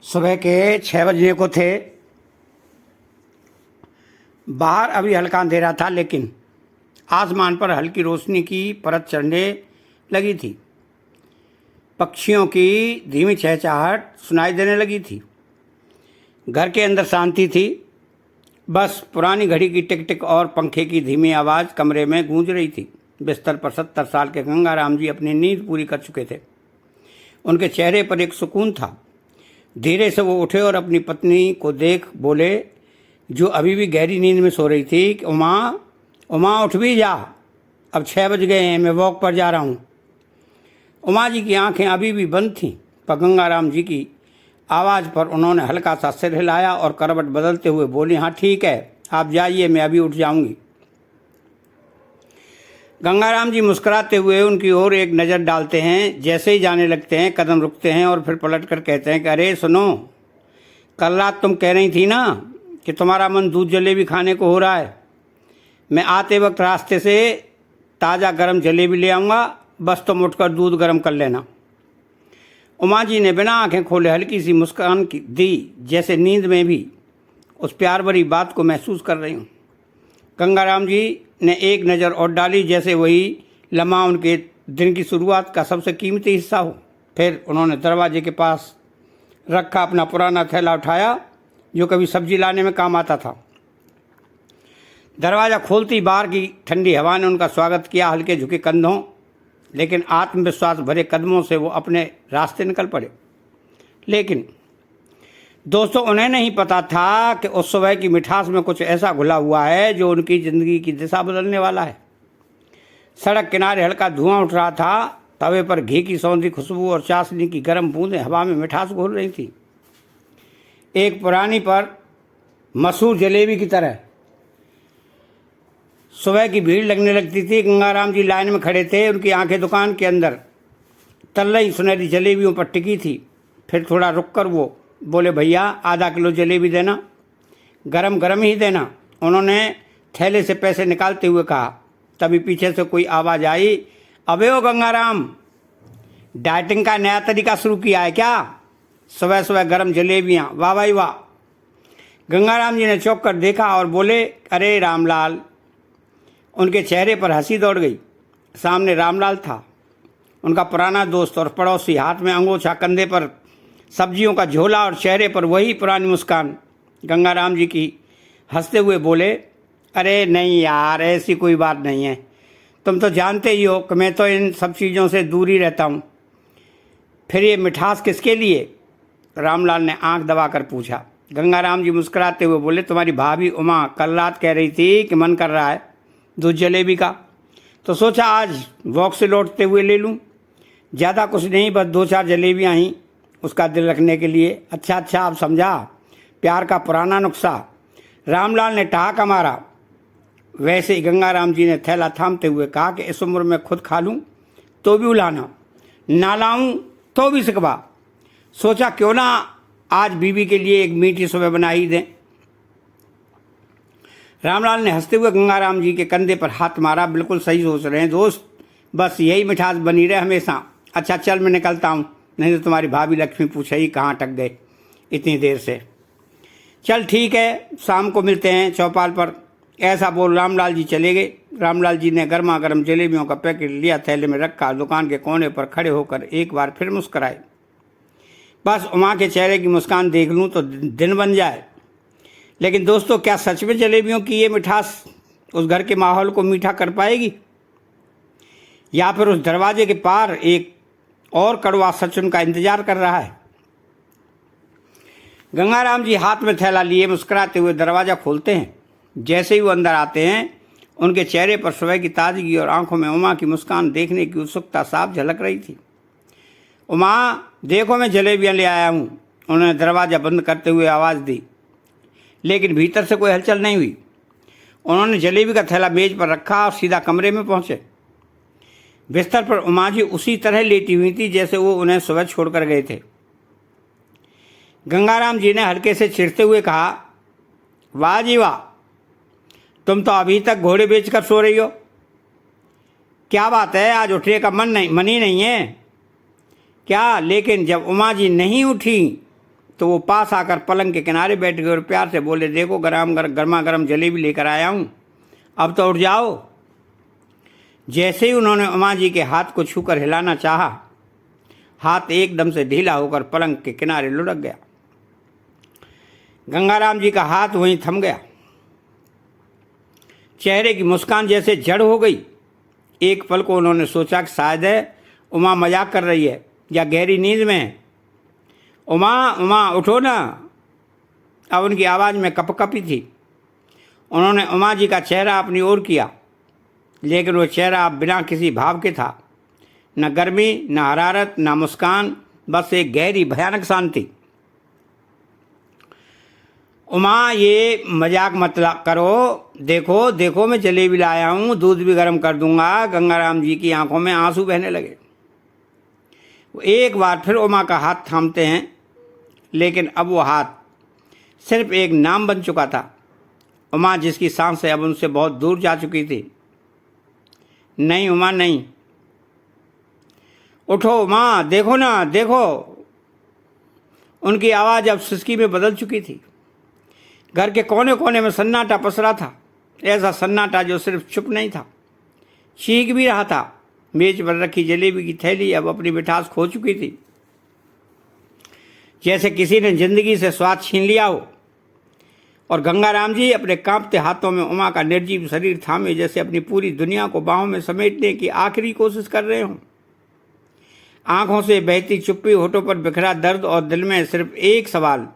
सुबह के 6 बजने को थे। बाहर अभी हल्का अंधेरा था, लेकिन आसमान पर हल्की रोशनी की परत चढ़ने लगी थी। पक्षियों की धीमी चहचहाहट सुनाई देने लगी थी। घर के अंदर शांति थी। बस पुरानी घड़ी की टिक टिक और पंखे की धीमी आवाज़ कमरे में गूंज रही थी। बिस्तर पर 70 साल के गंगाराम जी अपनी नींद पूरी कर चुके थे। उनके चेहरे पर एक सुकून था। धीरे से वो उठे और अपनी पत्नी को देख बोले, जो अभी भी गहरी नींद में सो रही थी, कि उमा उमा उठ भी जा, अब 6 बज गए हैं, मैं वॉक पर जा रहा हूँ। उमा जी की आंखें अभी भी बंद थीं, पर गंगाराम जी की आवाज़ पर उन्होंने हल्का सा सिर हिलाया और करवट बदलते हुए बोली, हाँ ठीक है, आप जाइए, मैं अभी उठ जाऊंगी। गंगाराम जी मुस्कुराते हुए उनकी ओर एक नज़र डालते हैं। जैसे ही जाने लगते हैं, कदम रुकते हैं और फिर पलट कर कहते हैं कि अरे सुनो, कल रात तुम कह रही थी ना कि तुम्हारा मन दूध जलेबी खाने को हो रहा है। मैं आते वक्त रास्ते से ताज़ा गर्म जलेबी ले आऊँगा, बस तुम उठकर दूध गर्म कर लेना। उमा जी ने बिना आंखें खोले हल्की सी मुस्कान दी, जैसे नींद में भी उस प्यार भरी बात को महसूस कर रही हूँ। गंगाराम जी ने एक नज़र और डाली, जैसे वही लम्हा उनके दिन की शुरुआत का सबसे कीमती हिस्सा हो। फिर उन्होंने दरवाजे के पास रखा अपना पुराना थैला उठाया, जो कभी सब्जी लाने में काम आता था। दरवाज़ा खोलती बाहर की ठंडी हवा ने उनका स्वागत किया, हल्के झुके कंधों लेकिन आत्मविश्वास भरे कदमों से वो अपने रास्ते निकल पड़े। लेकिन दोस्तों, उन्हें नहीं पता था कि उस सुबह की मिठास में कुछ ऐसा घुला हुआ है जो उनकी ज़िंदगी की दिशा बदलने वाला है। सड़क किनारे हल्का धुआं उठ रहा था। तवे पर घी की सौंधी खुशबू और चाशनी की गर्म बूंदें हवा में मिठास घोल रही थी, एक पुरानी पर मशहूर जलेबी की तरह। सुबह की भीड़ लगने लगती थी। गंगाराम जी लाइन में खड़े थे। उनकी आंखें दुकान के अंदर तल रही सुनहरी जलेबियों पर टिकी थी। फिर थोड़ा रुककर वो बोले, भैया आधा किलो जलेबी देना, गरम गरम ही देना। उन्होंने थैले से पैसे निकालते हुए कहा। तभी पीछे से कोई आवाज़ आई, अबे ओ गंगाराम, डाइटिंग का नया तरीका शुरू किया है क्या? सुबह सुबह गरम जलेबियाँ, वाह भाई वाह। गंगाराम जी ने चौंक कर देखा और बोले, अरे रामलाल। उनके चेहरे पर हंसी दौड़ गई। सामने रामलाल था, उनका पुराना दोस्त और पड़ोसी, हाथ में अंगोछा, कंधे पर सब्जियों का झोला और चेहरे पर वही पुरानी मुस्कान। गंगाराम जी की हंसते हुए बोले, अरे नहीं यार, ऐसी कोई बात नहीं है। तुम तो जानते ही हो कि मैं तो इन सब चीज़ों से दूर ही रहता हूँ। फिर ये मिठास किसके लिए? रामलाल ने आंख दबाकर पूछा। गंगाराम जी मुस्कुराते हुए बोले, तुम्हारी भाभी उमा कल रात कह रही थी कि मन कर रहा है दूध जलेबी का, तो सोचा आज वॉक से लौटते हुए ले लूँ। ज़्यादा कुछ नहीं, बस 2-4 जलेबियाँ ही उसका दिल रखने के लिए। अच्छा आप समझा, प्यार का पुराना नुस्खा। रामलाल ने ठहाका मारा। वैसे ही गंगाराम जी ने थैला थामते हुए कहा कि इस उम्र में खुद खा लूँ तो भी उलाना, ना लाऊं तो भी सिकवा। सोचा क्यों ना आज बीवी के लिए एक मीठी सुबह बना ही दें। रामलाल ने हंसते हुए गंगाराम जी के कंधे पर हाथ मारा। बिल्कुल सही सोच रहे हैं दोस्त, बस यही मिठास बनी रहे हमेशा। अच्छा चल, मैं निकलता हूँ, नहीं तो तुम्हारी भाभी लक्ष्मी पूछेगी कहाँ अटक गए इतनी देर से। चल ठीक है, शाम को मिलते हैं चौपाल पर। ऐसा बोल रामलाल जी चले गए। रामलाल जी ने गर्मा गर्म जलेबियों का पैकेट लिया, थैले में रखा, दुकान के कोने पर खड़े होकर एक बार फिर मुस्कराए। बस उमा के चेहरे की मुस्कान देख लूँ तो दिन बन जाए। लेकिन दोस्तों, क्या सच में जलेबियों की ये मिठास उस घर के माहौल को मीठा कर पाएगी, या फिर उस दरवाजे के पार एक और कड़वा सच उनका इंतजार कर रहा है? गंगाराम जी हाथ में थैला लिए मुस्कुराते हुए दरवाज़ा खोलते हैं। जैसे ही वो अंदर आते हैं, उनके चेहरे पर सुबह की ताजगी और आंखों में उमा की मुस्कान देखने की उत्सुकता साफ झलक रही थी। उमा देखो, मैं जलेबियाँ ले आया हूँ, उन्होंने दरवाज़ा बंद करते हुए आवाज़ दी। लेकिन भीतर से कोई हलचल नहीं हुई। उन्होंने जलेबी का थैला मेज पर रखा और सीधा कमरे में पहुँचे। बिस्तर पर उमा जी उसी तरह लेटी हुई थी जैसे वो उन्हें सुबह छोड़कर गए थे। गंगाराम जी ने हल्के से चिढ़ते हुए कहा, वाह जी वाह, तुम तो अभी तक घोड़े बेचकर सो रही हो। क्या बात है, आज उठने का मन ही नहीं है क्या? लेकिन जब उमा जी नहीं उठी तो वो पास आकर पलंग के किनारे बैठ गए और प्यार से बोले, देखो गर्मा गर्म जलेबी लेकर आया हूँ, अब तो उठ जाओ। जैसे ही उन्होंने उमा जी के हाथ को छूकर हिलाना चाहा, हाथ एकदम से ढीला होकर पलंग के किनारे लुढ़क गया। गंगाराम जी का हाथ वहीं थम गया। चेहरे की मुस्कान जैसे जड़ हो गई। एक पल को उन्होंने सोचा कि शायद है उमा मजाक कर रही है या गहरी नींद में है। उमा उमा उठो ना। अब उनकी आवाज़ में कपकपी थी। उन्होंने उमा जी का चेहरा अपनी ओर किया, लेकिन वो चेहरा अब बिना किसी भाव के था। न गर्मी, न हरारत, न मुस्कान, बस एक गहरी भयानक शांति। उमा, ये मजाक मत करो, देखो देखो मैं जलेबी लाया हूँ, दूध भी गर्म कर दूंगा। गंगाराम जी की आंखों में आंसू बहने लगे। वो एक बार फिर उमा का हाथ थामते हैं, लेकिन अब वो हाथ सिर्फ एक नाम बन चुका था। उमा, जिसकी सांसें अब उनसे बहुत दूर जा चुकी थी। नहीं उमा, नहीं, उठो उमा, देखो ना, देखो। उनकी आवाज़ अब सिसकी में बदल चुकी थी। घर के कोने कोने में सन्नाटा पसरा था, ऐसा सन्नाटा जो सिर्फ चुप नहीं था, चीख भी रहा था। मेज पर रखी जलेबी की थैली अब अपनी मिठास खो चुकी थी, जैसे किसी ने जिंदगी से स्वाद छीन लिया हो। और गंगाराम जी अपने कांपते हाथों में उमा का निर्जीव शरीर थामे, जैसे अपनी पूरी दुनिया को बाहों में समेटने की आखिरी कोशिश कर रहे हों। आंखों से बहती चुप्पी, होठों पर बिखरा दर्द और दिल में सिर्फ एक सवाल,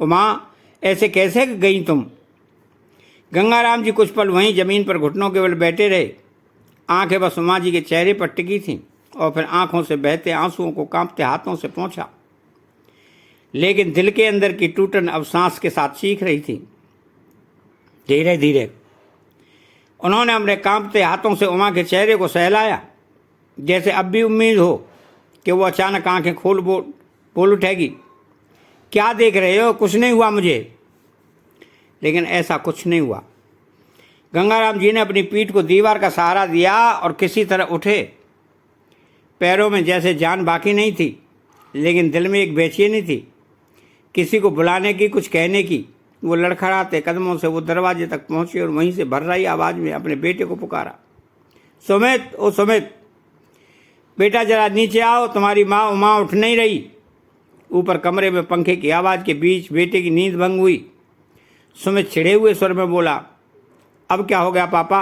उमा, ऐसे कैसे गई तुम? गंगाराम जी कुछ पल वहीं जमीन पर घुटनों के बल बैठे रहे। आंखें बस उमा जी के चेहरे पर टिकी थीं, और फिर आंखों से बहते आंसुओं को कांपते हाथों से पोंछा। लेकिन दिल के अंदर की टूटन अब सांस के साथ चीख रही थी। धीरे धीरे उन्होंने अपने कांपते हाथों से उमा के चेहरे को सहलाया, जैसे अब भी उम्मीद हो कि वो अचानक आंखें खोल बोल उठेगी, क्या देख रहे हो? कुछ नहीं हुआ मुझे। लेकिन ऐसा कुछ नहीं हुआ। गंगाराम जी ने अपनी पीठ को दीवार का सहारा दिया और किसी तरह उठे। पैरों में जैसे जान बाकी नहीं थी, लेकिन दिल में एक बेचैनी थी, किसी को बुलाने की, कुछ कहने की। वो लड़खड़ाते कदमों से वो दरवाजे तक पहुंचे और वहीं से भर्राई आवाज़ में अपने बेटे को पुकारा, सुमित, ओ सुमित, बेटा जरा नीचे आओ, तुम्हारी माँ उमा उठ नहीं रही। ऊपर कमरे में पंखे की आवाज़ के बीच बेटे की नींद भंग हुई। सुमित छिड़े हुए स्वर में बोला, अब क्या हो गया पापा?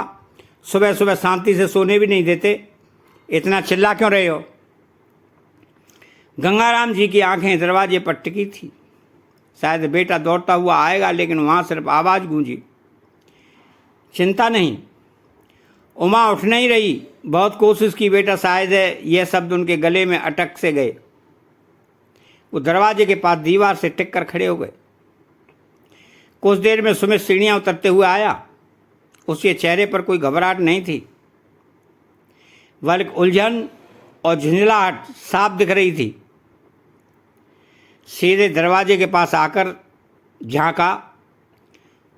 सुबह सुबह शांति से सोने भी नहीं देते, इतना चिल्ला क्यों रहे हो? गंगाराम जी की आंखें दरवाजे पर टिकी थी। शायद बेटा दौड़ता हुआ आएगा, लेकिन वहाँ सिर्फ आवाज़ गूंजी, चिंता नहीं। उमा उठ नहीं रही, बहुत कोशिश की बेटा, शायद है। यह शब्द उनके गले में अटक से गए। वो दरवाजे के पास दीवार से टिक कर खड़े हो गए। कुछ देर में सुमित सीढ़ियाँ उतरते हुए आया। उसके चेहरे पर कोई घबराहट नहीं थी, बल्कि उलझन और झुंझलाहट साफ दिख रही थी। सीधे दरवाजे के पास आकर झांका।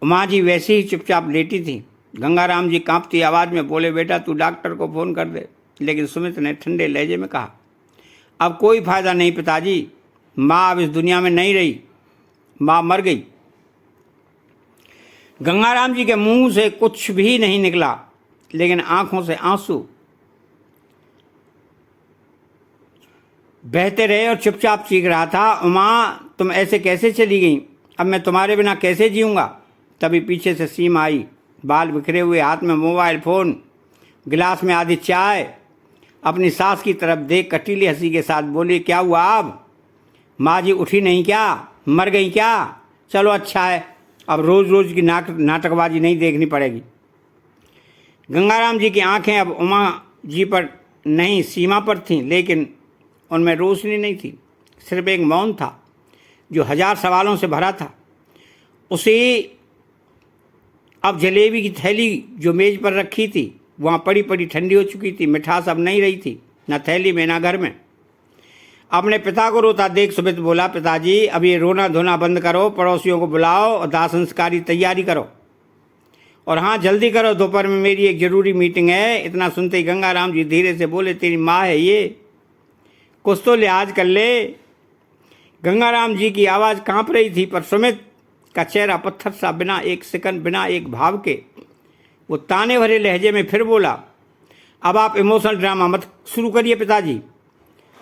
उमा जी वैसे ही चुपचाप लेटी थी। गंगाराम जी कांपती आवाज़ में बोले, बेटा तू डॉक्टर को फ़ोन कर दे। लेकिन सुमित ने ठंडे लहजे में कहा, अब कोई फ़ायदा नहीं पिताजी, माँ अब इस दुनिया में नहीं रही, माँ मर गई। गंगाराम जी के मुंह से कुछ भी नहीं निकला, लेकिन आंखों से आंसू बहते रहे और चुपचाप चीख रहा था, उमा तुम ऐसे कैसे चली गई? अब मैं तुम्हारे बिना कैसे जीऊँगा? तभी पीछे से सीमा आई, बाल बिखरे हुए, हाथ में मोबाइल फ़ोन, गिलास में आधी चाय। अपनी सास की तरफ देख कटीली हंसी के साथ बोली, क्या हुआ अब? माँ जी उठी नहीं क्या? मर गई क्या? चलो अच्छा है, अब रोज़ रोज़ की नाटकबाजी नहीं देखनी पड़ेगी। गंगाराम जी की आंखें अब उमा जी पर नहीं, सीमा पर थीं, लेकिन उनमें रोशनी नहीं थी, सिर्फ एक मौन था जो 1000 सवालों से भरा था। उसे अब जलेबी की थैली जो मेज़ पर रखी थी वहाँ पड़ी पड़ी ठंडी हो चुकी थी। मिठास अब नहीं रही थी, न थैली में न घर में। अपने पिता को रोता देख सुमित बोला, पिताजी अब ये रोना धोना बंद करो, पड़ोसियों को बुलाओ और दाह संस्कार की तैयारी करो, और हाँ जल्दी करो, दोपहर में मेरी एक ज़रूरी मीटिंग है। इतना सुनते ही गंगाराम जी धीरे से बोले, तेरी माँ है ये, कुछ तो लिहाज कर ले। गंगाराम जी की आवाज़ कांप रही थी, पर सुमित का चेहरा पत्थर सा, बिना एक सेकंड, बिना एक भाव के वो ताने भरे लहजे में फिर बोला, अब आप इमोशनल ड्रामा मत शुरू करिए पिताजी।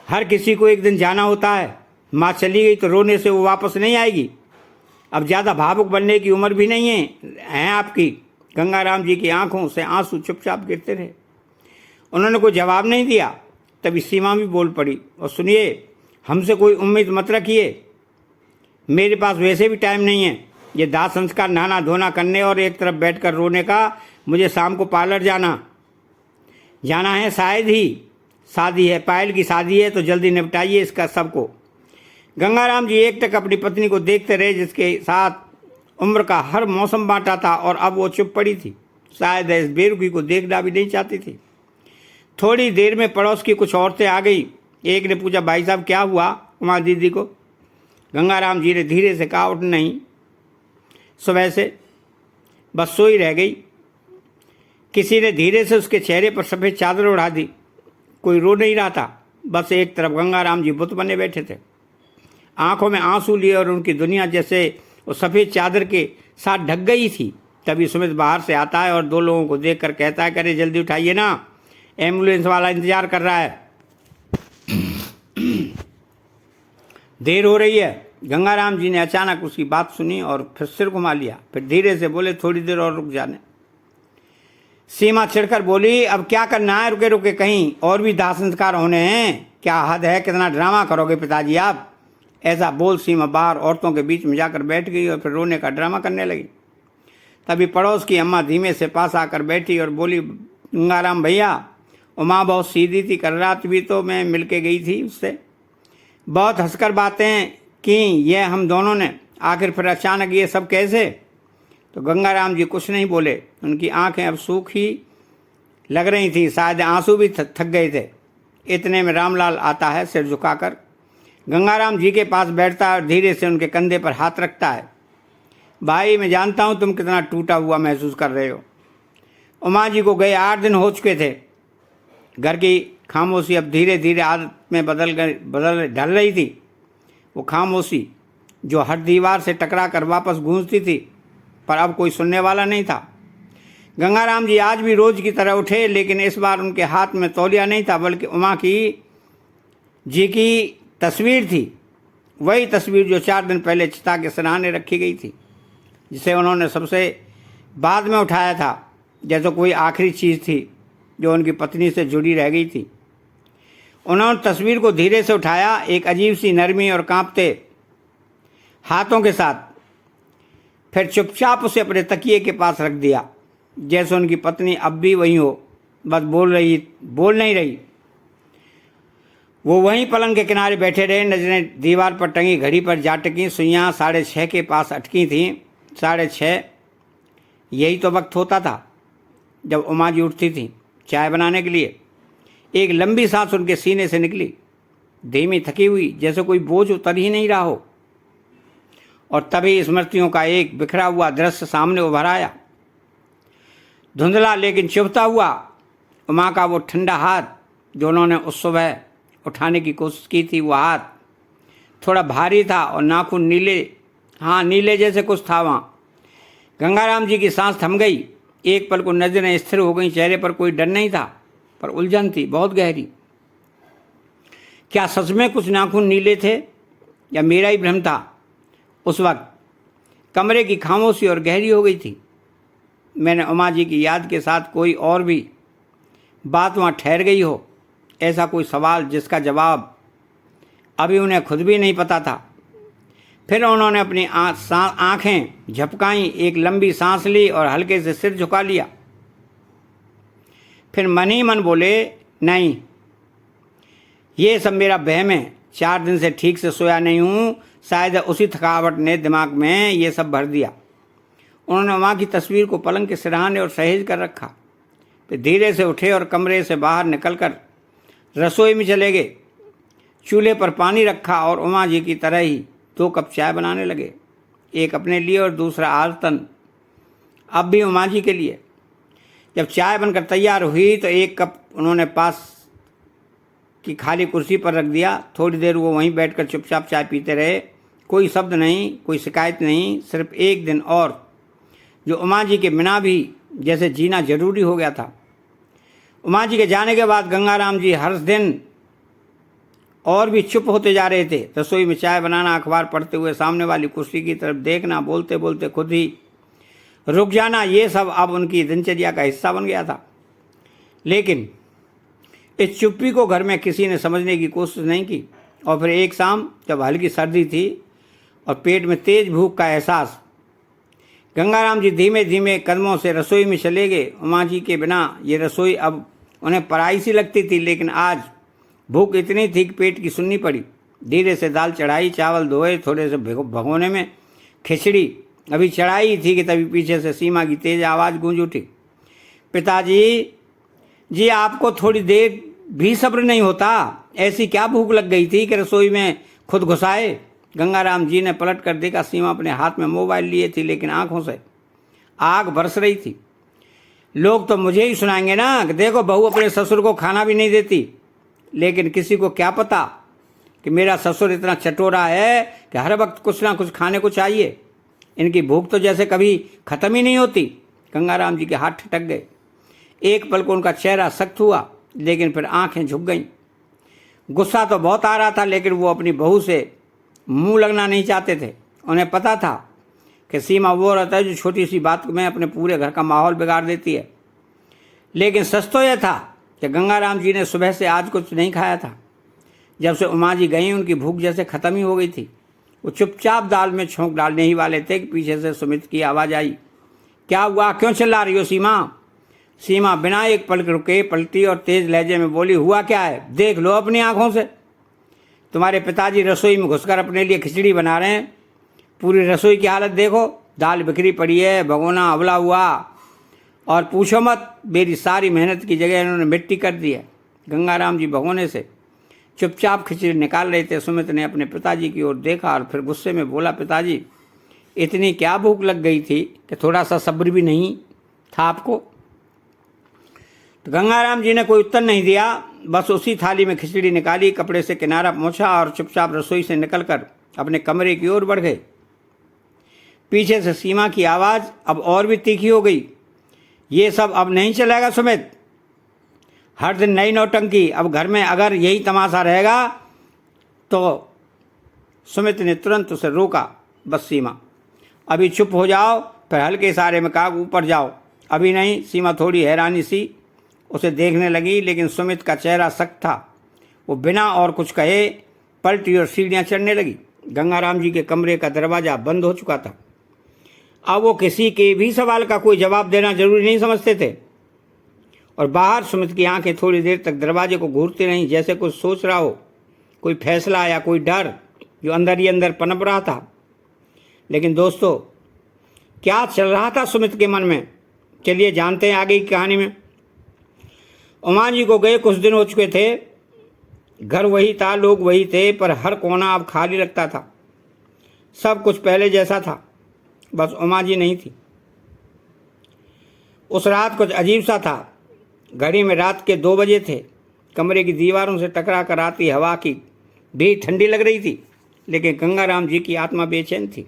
हर किसी को एक दिन जाना होता है। माँ चली गई तो रोने से वो वापस नहीं आएगी। अब ज़्यादा भावुक बनने की उम्र भी नहीं है आपकी। गंगाराम जी की आंखों से आंसू चुपचाप गिरते रहे। उन्होंने कोई जवाब नहीं दिया। तभी सीमा भी बोल पड़ी, और सुनिए, हमसे कोई उम्मीद मत रखिए। मेरे पास वैसे भी टाइम नहीं है ये दाह संस्कार, नहाना धोना करने और एक तरफ बैठकर रोने का। मुझे शाम को पार्लर जाना है, शायद ही शादी है, पायल की शादी है, तो जल्दी निपटाइए इसका सबको। गंगाराम जी एकटक अपनी पत्नी को देखते रहे, जिसके साथ उम्र का हर मौसम बांटा था, और अब वो चुप पड़ी थी। शायद इस बेरुखी को देखना भी नहीं चाहती थी। थोड़ी देर में पड़ोस की कुछ औरतें आ गई। एक ने पूछा, भाई साहब क्या हुआ उमा दीदी को? गंगाराम जी ने धीरे से कहा, उठ नहीं, सुबह से बस सोई रह गई। किसी ने धीरे से उसके चेहरे पर सफ़ेद चादर उड़ा दी। कोई रो नहीं रहा था, बस एक तरफ गंगाराम जी बुत बने बैठे थे, आंखों में आंसू लिए, और उनकी दुनिया जैसे उस सफ़ेद चादर के साथ ढक गई थी। तभी सुमित बाहर से आता है और दो लोगों को देखकर कहता है, करे जल्दी उठाइए ना, एम्बुलेंस वाला इंतजार कर रहा है, देर हो रही है। गंगाराम जी ने अचानक उसकी बात सुनी और फिर सिर घुमा लिया। फिर धीरे से बोले, थोड़ी देर और रुक जाने। सीमा चिढ़कर बोली, अब क्या करना है? रुके रुके कहीं और भी दाह संस्कार होने हैं? क्या हद है, कितना ड्रामा करोगे पिताजी आप? ऐसा बोल सीमा बाहर औरतों के बीच में जाकर बैठ गई और फिर रोने का ड्रामा करने लगी। तभी पड़ोस की अम्मा धीमे से पास आकर बैठी और बोली, गंगाराम भैया, उमा बहुत सीधी थी, कल रात भी तो मैं मिल के गई थी उससे, बहुत हंसकर बातें की ये हम दोनों ने, आखिर फिर अचानक ये सब कैसे? तो गंगाराम जी कुछ नहीं बोले। उनकी आंखें अब सूखी लग रही थी, शायद आंसू भी थक गए थे। इतने में रामलाल आता है, सिर झुकाकर गंगाराम जी के पास बैठता है और धीरे से उनके कंधे पर हाथ रखता है। भाई, मैं जानता हूँ तुम कितना टूटा हुआ महसूस कर रहे हो। उमा जी को गए 8 दिन हो चुके थे। घर की खामोशी अब धीरे धीरे आदत में ढल रही थी। वो खामोशी जो हर दीवार से टकरा कर वापस गूंजती थी, पर अब कोई सुनने वाला नहीं था। गंगाराम जी आज भी रोज की तरह उठे, लेकिन इस बार उनके हाथ में तौलिया नहीं था, बल्कि उमा जी की तस्वीर थी। वही तस्वीर जो 4 दिन पहले चिता के सिरहाने रखी गई थी, जिसे उन्होंने सबसे बाद में उठाया था, जैसे कोई आखिरी चीज़ थी जो उनकी पत्नी से जुड़ी रह गई थी। उन्होंने तस्वीर को धीरे से उठाया, एक अजीब सी नरमी और कांपते हाथों के साथ, फिर चुपचाप उसे अपने तकिए के पास रख दिया, जैसे उनकी पत्नी अब भी वहीं हो, बस बोल नहीं रही। वो वहीं पलंग के किनारे बैठे रहे, नजरें दीवार पर टंगी घड़ी पर जा टकी। सुइयाँ 6:30 के पास अटकी थीं। 6:30 यही तो वक्त होता था जब उमा जी उठती थी चाय बनाने के लिए। एक लंबी सांस उनके सीने से निकली, धीमी, थकी हुई, जैसे कोई बोझ उतर ही नहीं रहा हो। और तभी स्मृतियों का एक बिखरा हुआ दृश्य सामने उभर आया। धुंधला लेकिन चुभता हुआ उमा का वो ठंडा हाथ जो उन्होंने उस सुबह उठाने की कोशिश की थी। वो हाथ थोड़ा भारी था और नाखून नीले जैसे कुछ था वहाँ। गंगाराम जी की सांस थम गई। एक पल को नजरें स्थिर हो गई। चेहरे पर कोई डर नहीं था, पर उलझन थी, बहुत गहरी। क्या सच में कुछ नाखून नीले थे या मेरा ही भ्रम था? उस वक्त कमरे की खामोशी और गहरी हो गई थी। मैंने उमा जी की याद के साथ कोई और भी बात वहाँ ठहर गई हो, ऐसा कोई सवाल जिसका जवाब अभी उन्हें खुद भी नहीं पता था। फिर उन्होंने अपनी आंखें झपकाईं, एक लंबी सांस ली और हल्के से सिर झुका लिया। फिर मन ही मन बोले, नहीं, ये सब मेरा वहम है। 4 दिन से ठीक से सोया नहीं हूँ, शायद उसी थकावट ने दिमाग में ये सब भर दिया। उन्होंने उमा की तस्वीर को पलंग के सिरहाने और सहेज कर रखा। फिर धीरे से उठे और कमरे से बाहर निकलकर रसोई में चले गए। चूल्हे पर पानी रखा और उमा जी की तरह ही 2 कप चाय बनाने लगे, एक अपने लिए और दूसरा आदतन अब भी उमा जी के लिए। जब चाय बनकर तैयार हुई तो 1 कप उन्होंने पास की खाली कुर्सी पर रख दिया। थोड़ी देर वो वहीं बैठकर चुपचाप चाय पीते रहे। कोई शब्द नहीं, कोई शिकायत नहीं। सिर्फ एक दिन और जो उमा जी के बिना भी जैसे जीना जरूरी हो गया था। उमा जी के जाने के बाद गंगाराम जी हर दिन और भी चुप होते जा रहे थे। रसोई में चाय बनाना, अखबार पढ़ते हुए सामने वाली कुर्सी की तरफ देखना, बोलते बोलते खुद ही रुक जाना, ये सब अब उनकी दिनचर्या का हिस्सा बन गया था। लेकिन इस चुप्पी को घर में किसी ने समझने की कोशिश नहीं की। और फिर एक शाम जब हल्की सर्दी थी और पेट में तेज भूख का एहसास, गंगाराम जी धीमे धीमे कदमों से रसोई में चले गए। उमा जी के बिना ये रसोई अब उन्हें पराई सी लगती थी, लेकिन आज भूख इतनी थी कि पेट की सुननी पड़ी। धीरे से दाल चढ़ाई, चावल धोए, थोड़े से भगोने में खिचड़ी अभी चढ़ाई थी कि तभी पीछे से सीमा की तेज आवाज़ गूंज उठी, पिताजी जी, आपको थोड़ी देर भी सब्र नहीं होता? ऐसी क्या भूख लग गई थी कि रसोई में खुद घुसाए? गंगाराम जी ने पलट कर देखा, सीमा अपने हाथ में मोबाइल लिए थी, लेकिन आंखों से आग बरस रही थी। लोग तो मुझे ही सुनाएंगे ना कि देखो बहू अपने ससुर को खाना भी नहीं देती, लेकिन किसी को क्या पता कि मेरा ससुर इतना चटोरा है कि हर वक्त कुछ ना कुछ खाने को चाहिए। इनकी भूख तो जैसे कभी ख़त्म ही नहीं होती। गंगाराम जी के हाथ ठिठक गए। एक पल को उनका चेहरा सख्त हुआ, लेकिन फिर आंखें झुक गईं। गुस्सा तो बहुत आ रहा था, लेकिन वो अपनी बहू से मुंह लगना नहीं चाहते थे। उन्हें पता था कि सीमा वो रहता है जो छोटी सी बात में अपने पूरे घर का माहौल बिगाड़ देती है। लेकिन सच तो यह था कि गंगाराम जी ने सुबह से आज कुछ नहीं खाया था। जब से उमा जी गई, उनकी भूख जैसे ख़त्म ही हो गई थी। वो चुपचाप दाल में छोंक डालने ही वाले थे कि पीछे से सुमित की आवाज़ आई, क्या हुआ, क्यों चिल्ला रही हो सीमा? सीमा बिना एक पल रुके पलटी और तेज लहजे में बोली, हुआ क्या है? देख लो अपनी आंखों से। तुम्हारे पिताजी रसोई में घुसकर अपने लिए खिचड़ी बना रहे हैं। पूरी रसोई की हालत देखो, दाल बिखरी पड़ी है, भगोना अवला हुआ, और पूछो मत, मेरी सारी मेहनत की जगह इन्होंने मिट्टी कर दी है। गंगाराम जी भगोने से चुपचाप खिचड़ी निकाल रहे थे। सुमित ने अपने पिताजी की ओर देखा और फिर गुस्से में बोला, पिताजी इतनी क्या भूख लग गई थी कि थोड़ा सा सब्र भी नहीं था आपको? तो गंगाराम जी ने कोई उत्तर नहीं दिया, बस उसी थाली में खिचड़ी निकाली, कपड़े से किनारा पोंछा और चुपचाप रसोई से निकलकर अपने कमरे की ओर बढ़ गए। पीछे से सीमा की आवाज़ अब और भी तीखी हो गई, ये सब अब नहीं चलेगा सुमित, हर दिन नई नौटंकी, अब घर में अगर यही तमाशा रहेगा तो। सुमित ने तुरंत उसे रोका, बस सीमा अभी चुप हो जाओ। फिर हल्के इशारे में कहा, ऊपर जाओ। अभी नहीं। सीमा थोड़ी हैरानी सी उसे देखने लगी, लेकिन सुमित का चेहरा सख्त था। वो बिना और कुछ कहे पलटी और सीढ़ियाँ चढ़ने लगी। गंगाराम जी के कमरे का दरवाज़ा बंद हो चुका था। अब वो किसी के भी सवाल का कोई जवाब देना जरूरी नहीं समझते थे। और बाहर सुमित की आंखें थोड़ी देर तक दरवाजे को घूरती रहीं, जैसे कुछ सोच रहा हो, कोई फैसला या कोई डर जो अंदर ही अंदर पनप रहा था। लेकिन दोस्तों, क्या चल रहा था सुमित के मन में? चलिए जानते हैं आगे की कहानी में। उमा जी को गए कुछ दिन हो चुके थे। घर वही था, लोग वही थे, पर हर कोना अब खाली लगता था। सब कुछ पहले जैसा था, बस उमा जी नहीं थी। उस रात कुछ अजीब सा था। घड़ी में रात के 2 बजे थे। कमरे की दीवारों से टकरा कर आती हवा की भी ठंडी लग रही थी, लेकिन गंगाराम जी की आत्मा बेचैन थी।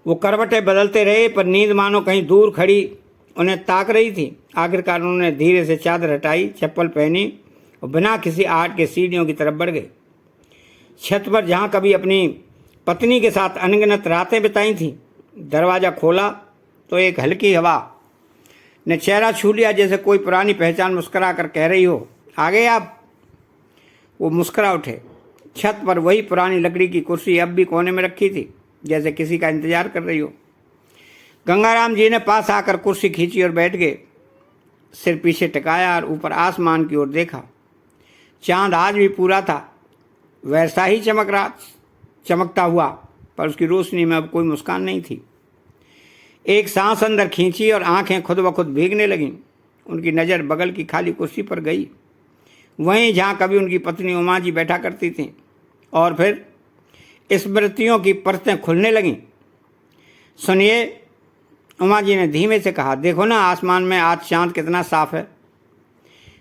वो करवटें बदलते रहे, पर नींद मानो कहीं दूर खड़ी उन्हें ताक रही थी। आखिरकार उन्होंने धीरे से चादर हटाई, चप्पल पहनी और बिना किसी आहट के सीढ़ियों की तरफ बढ़ गए। छत पर जहाँ कभी अपनी पत्नी के साथ अनगिनत रातें बिताई थीं, दरवाज़ा खोला तो एक हल्की हवा ने चेहरा छू लिया, जैसे कोई पुरानी पहचान मुस्करा कर कह रही हो, आ गए आप। वो मुस्करा उठे। छत पर वही पुरानी लकड़ी की कुर्सी अब भी कोने में रखी थी, जैसे किसी का इंतजार कर रही हो। गंगाराम जी ने पास आकर कुर्सी खींची और बैठ गए। सिर पीछे टिकाया और ऊपर आसमान की ओर देखा। चांद आज भी पूरा था, वैसा ही चमकता हुआ, पर उसकी रोशनी में अब कोई मुस्कान नहीं थी। एक सांस अंदर खींची और आंखें खुद ब खुद भीगने लगीं। उनकी नज़र बगल की खाली कुर्सी पर गई, वहीं जहाँ कभी उनकी पत्नी उमा जी बैठा करती थीं। और फिर स्मृतियों की परतें खुलने लगीं। सुनिए, उमा जी ने धीमे से कहा, देखो ना आसमान में आज चांद कितना साफ है।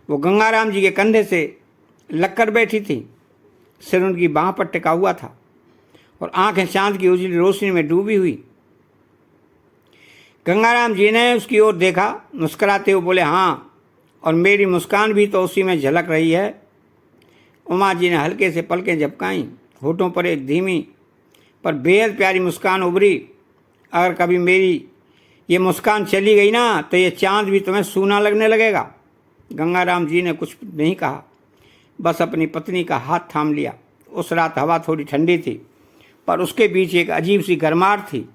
वो गंगाराम जी के कंधे से लगकर बैठी थी। सिर उनकी बाँह पर टिका हुआ था और आंखें चांद की उजली रोशनी में डूबी हुई। गंगाराम जी ने उसकी ओर देखा, मुस्कुराते हुए बोले, हाँ, और मेरी मुस्कान भी तो उसी में झलक रही है। उमा जी ने हल्के से पलकें झपकाईं, होठों पर एक धीमी पर बेहद प्यारी मुस्कान उभरी। अगर कभी मेरी ये मुस्कान चली गई ना तो ये चांद भी तुम्हें सूना लगने लगेगा। गंगाराम जी ने कुछ नहीं कहा, बस अपनी पत्नी का हाथ थाम लिया। उस रात हवा थोड़ी ठंडी थी, पर उसके बीच एक अजीब सी गर्माहट थी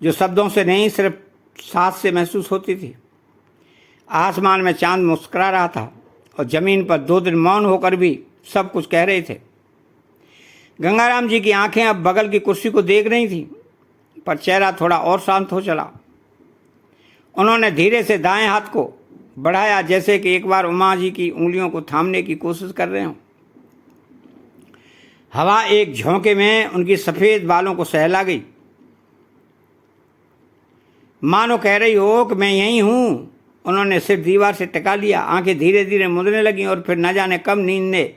जो शब्दों से नहीं, सिर्फ सांस से महसूस होती थी। आसमान में चांद मुस्कुरा रहा था और जमीन पर 2 दिन मौन होकर भी सब कुछ कह रहे थे। गंगाराम जी की आंखें अब बगल की कुर्सी को देख रही थीं, पर चेहरा थोड़ा और शांत हो चला। उन्होंने धीरे से दाएं हाथ को बढ़ाया, जैसे कि एक बार उमा जी की उंगलियों को थामने की कोशिश कर रहे हों। हवा एक झोंके में उनकी सफ़ेद बालों को सहला गई, मानो कह रही हो कि मैं यहीं हूँ। उन्होंने सिर दीवार से टिका लिया, आंखें धीरे धीरे मुदने लगीं और फिर न जाने कब नींद ने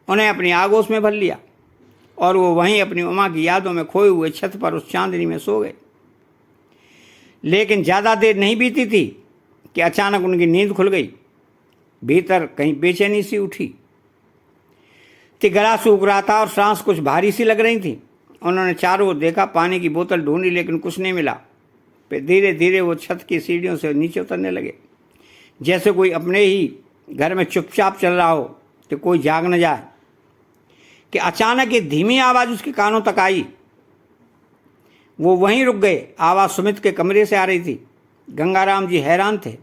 उन्हें अपनी आगोश में भर लिया और वो वहीं अपनी उमा की यादों में खोए हुए छत पर उस चांदनी में सो गए। लेकिन ज़्यादा देर नहीं बीती थी कि अचानक उनकी नींद खुल गई। भीतर कहीं बेचैनी सी उठी थी, गला सूख रहा था और सांस कुछ भारी सी लग रही थी। उन्होंने चारों ओर देखा, पानी की बोतल ढूंढी, लेकिन कुछ नहीं मिला। फिर धीरे धीरे वो छत की सीढ़ियों से नीचे उतरने लगे, जैसे कोई अपने ही घर में चुपचाप चल रहा हो कि कोई जाग न जाए। कि अचानक एक धीमी आवाज़ उसके कानों तक आई। वो वहीं रुक गए। आवाज़ सुमित के कमरे से आ रही थी। गंगाराम जी हैरान थे,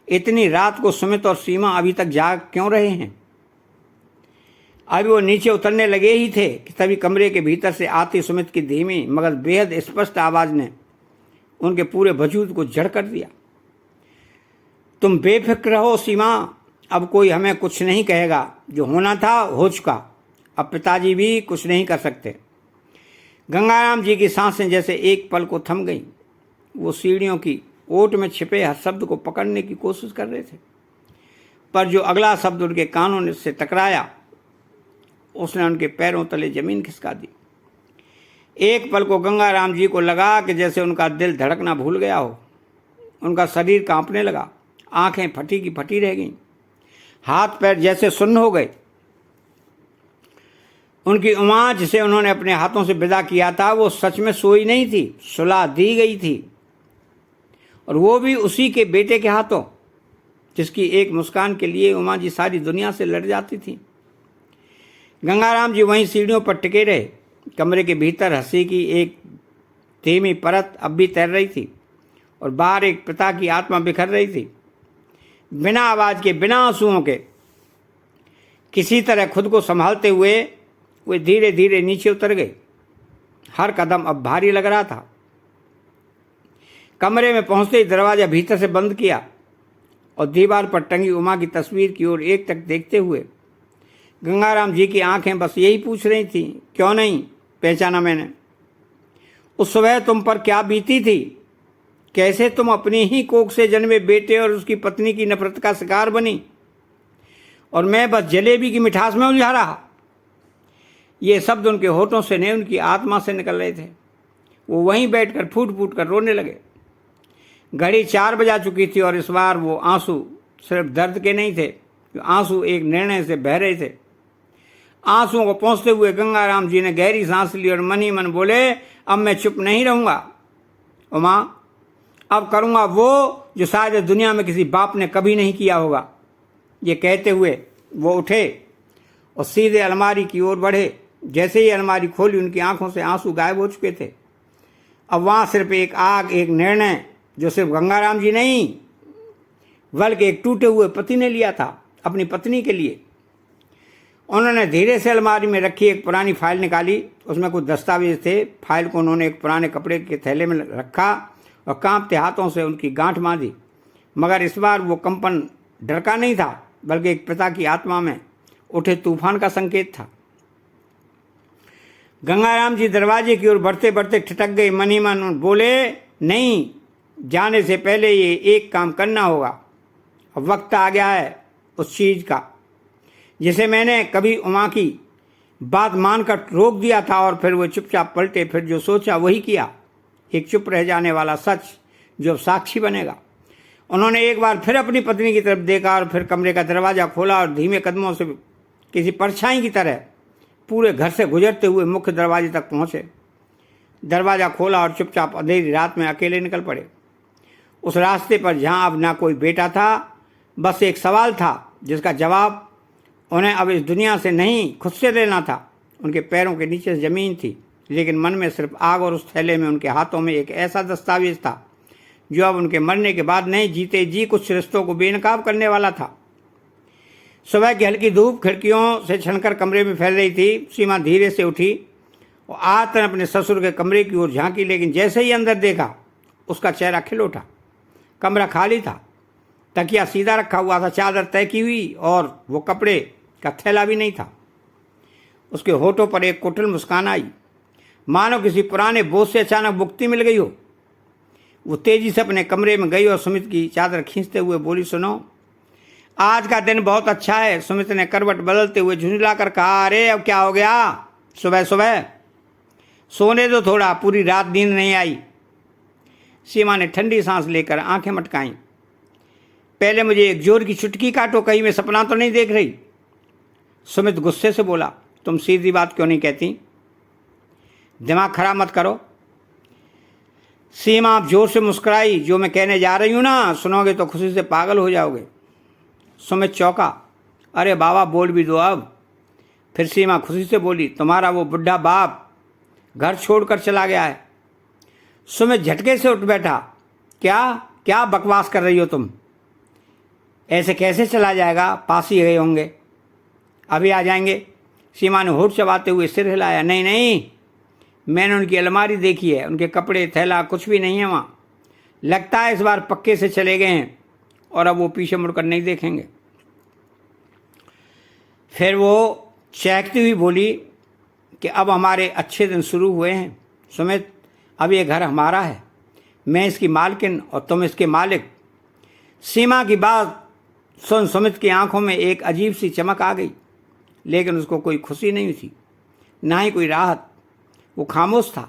इतनी रात को सुमित और सीमा अभी तक जाग क्यों रहे हैं। अभी वो नीचे उतरने लगे ही थे कि तभी कमरे के भीतर से आती सुमित की धीमी मगर बेहद स्पष्ट आवाज़ ने उनके पूरे वजूद को जड़ कर दिया। तुम बेफिक्र रहो सीमा, अब कोई हमें कुछ नहीं कहेगा। जो होना था हो चुका, अब पिताजी भी कुछ नहीं कर सकते। गंगाराम जी की सांसें जैसे एक पल को थम गईं। वो सीढ़ियों की ओट में छिपे हर शब्द को पकड़ने की कोशिश कर रहे थे, पर जो अगला शब्द उनके कानों से टकराया उसने उनके पैरों तले जमीन खिसका दी। एक पल को गंगाराम जी को लगा कि जैसे उनका दिल धड़कना भूल गया हो। उनका शरीर कांपने लगा, आंखें फटी की फटी रह गईं, हाथ पैर जैसे सुन्न हो गए। उनकी उमा जिसे उन्होंने अपने हाथों से विदा किया था वो सच में सोई नहीं थी, सुला दी गई थी, और वो भी उसी के बेटे के हाथों, जिसकी एक मुस्कान के लिए उमा जी सारी दुनिया से लड़ जाती थी। गंगाराम जी वहीं सीढ़ियों पर टिके रहे। कमरे के भीतर हंसी की एक धीमी परत अब भी तैर रही थी और बाहर एक पिता की आत्मा बिखर रही थी। बिना आवाज़ के, बिना आंसुओं के, किसी तरह खुद को संभालते हुए वे धीरे धीरे नीचे उतर गए। हर कदम अब भारी लग रहा था। कमरे में पहुंचते ही दरवाज़ा भीतर से बंद किया और दीवार पर टंगी उमा की तस्वीर की ओर एक टक देखते हुए गंगाराम जी की आंखें बस यही पूछ रही थीं, क्यों नहीं पहचाना मैंने? उस सुबह तुम पर क्या बीती थी? कैसे तुम अपनी ही कोख से जन्मे बेटे और उसकी पत्नी की नफरत का शिकार बनी और मैं बस जलेबी की मिठास में उलझा रहा। ये शब्द उनके होठों से नहीं, उनकी आत्मा से निकल रहे थे। वो वहीं बैठकर फूट फूट कर रोने लगे। घड़ी 4 बजा चुकी थी और इस बार वो आंसू सिर्फ दर्द के नहीं थे, आंसू एक निर्णय से बह रहे थे। आंसुओं को पहुंचते हुए गंगाराम जी ने गहरी सांस ली और मन ही मन बोले, अब मैं चुप नहीं रहूँगा उमा, अब करूँगा वो जो शायद दुनिया में किसी बाप ने कभी नहीं किया होगा। ये कहते हुए वो उठे और सीधे अलमारी की ओर बढ़े। जैसे ही अलमारी खोली उनकी आंखों से आंसू गायब हो चुके थे। अब वहाँ सिर्फ एक आग, एक निर्णय जो सिर्फ गंगाराम जी नहीं बल्कि एक टूटे हुए पति ने लिया था अपनी पत्नी के लिए। उन्होंने धीरे से अलमारी में रखी एक पुरानी फाइल निकाली। उसमें कुछ दस्तावेज थे। फाइल को उन्होंने एक पुराने कपड़े के थैले में रखा और कांपते हाथों से उनकी गांठ बांधी। मगर इस बार वो कंपन डर का नहीं था, बल्कि एक पिता की आत्मा में उठे तूफान का संकेत था। गंगाराम जी दरवाजे की ओर बढ़ते बढ़ते ठिठक गए। मन ही मन बोले, नहीं, जाने से पहले ये एक काम करना होगा। अब वक्त आ गया है उस चीज़ का जिसे मैंने कभी उमा की बात मानकर रोक दिया था और फिर वो चुपचाप पलटे, फिर जो सोचा वही किया। एक चुप रह जाने वाला सच जो साक्षी बनेगा। उन्होंने एक बार फिर अपनी पत्नी की तरफ देखा और फिर कमरे का दरवाज़ा खोला और धीमे कदमों से किसी परछाई की तरह पूरे घर से गुजरते हुए मुख्य दरवाजे तक पहुँचे। दरवाज़ा खोला और चुपचाप अंधेरी रात में अकेले निकल पड़े। उस रास्ते पर जहाँ अब ना कोई बेटा था, बस एक सवाल था जिसका जवाब उन्हें अब इस दुनिया से नहीं खुद से लेना था। उनके पैरों के नीचे ज़मीन थी, लेकिन मन में सिर्फ आग, और उस थैले में उनके हाथों में एक ऐसा दस्तावेज था जो अब उनके मरने के बाद नहीं, जीते जी कुछ रिश्तों को बेनकाब करने वाला था। सुबह की हल्की धूप खिड़कियों से छनकर कमरे में फैल रही थी। सीमा धीरे से उठी और आतन अपने ससुर के कमरे की ओर झांकी, लेकिन जैसे ही अंदर देखा उसका चेहरा खिल उठा। कमरा खाली था, तकिया सीधा रखा हुआ था, चादर तय की हुई और वो कपड़े का थैला भी नहीं था। उसके होठों पर एक कुटिल मुस्कान आई, मानो किसी पुराने बोझ से अचानक मुक्ति मिल गई हो। वो तेजी से अपने कमरे में गई और सुमित की चादर खींचते हुए बोली, सुनो, आज का दिन बहुत अच्छा है। सुमित ने करवट बदलते हुए झुंझलाकर कहा, अरे अब क्या हो गया, सुबह सुबह सोने दो थोड़ा, पूरी रात नींद नहीं आई। सीमा ने ठंडी सांस लेकर आंखें मटकाईं। पहले मुझे एक जोर की चुटकी काटो, कहीं मैं सपना तो नहीं देख रही। सुमित गुस्से से बोला, तुम सीधी बात क्यों नहीं कहती? दिमाग खराब मत करो। सीमा आप जोर से मुस्कुराई, जो मैं कहने जा रही हूँ ना, सुनोगे तो खुशी से पागल हो जाओगे। सुमित चौंका, अरे बाबा बोल भी दो अब। फिर सीमा खुशी से बोली, तुम्हारा वो बुढ़ा बाप घर छोड़कर चला गया है। सुमित झटके से उठ बैठा, क्या क्या बकवास कर रही हो तुम? ऐसे कैसे चला जाएगा? पास ही गए होंगे, अभी आ जाएंगे। सीमा ने होठ चबाते हुए सिर हिलाया, नहीं नहीं, मैंने उनकी अलमारी देखी है, उनके कपड़े थैला कुछ भी नहीं है वहाँ। लगता है इस बार पक्के से चले गए हैं और अब वो पीछे मुड़कर नहीं देखेंगे। फिर वो चहकती हुई बोली कि अब हमारे अच्छे दिन शुरू हुए हैं सुमित, अब ये घर हमारा है, मैं इसकी मालकिन और तुम इसके मालिक। सीमा की बात सुन सुमित की आंखों में एक अजीब सी चमक आ गई, लेकिन उसको कोई खुशी नहीं थी, ना ही कोई राहत। वो खामोश था,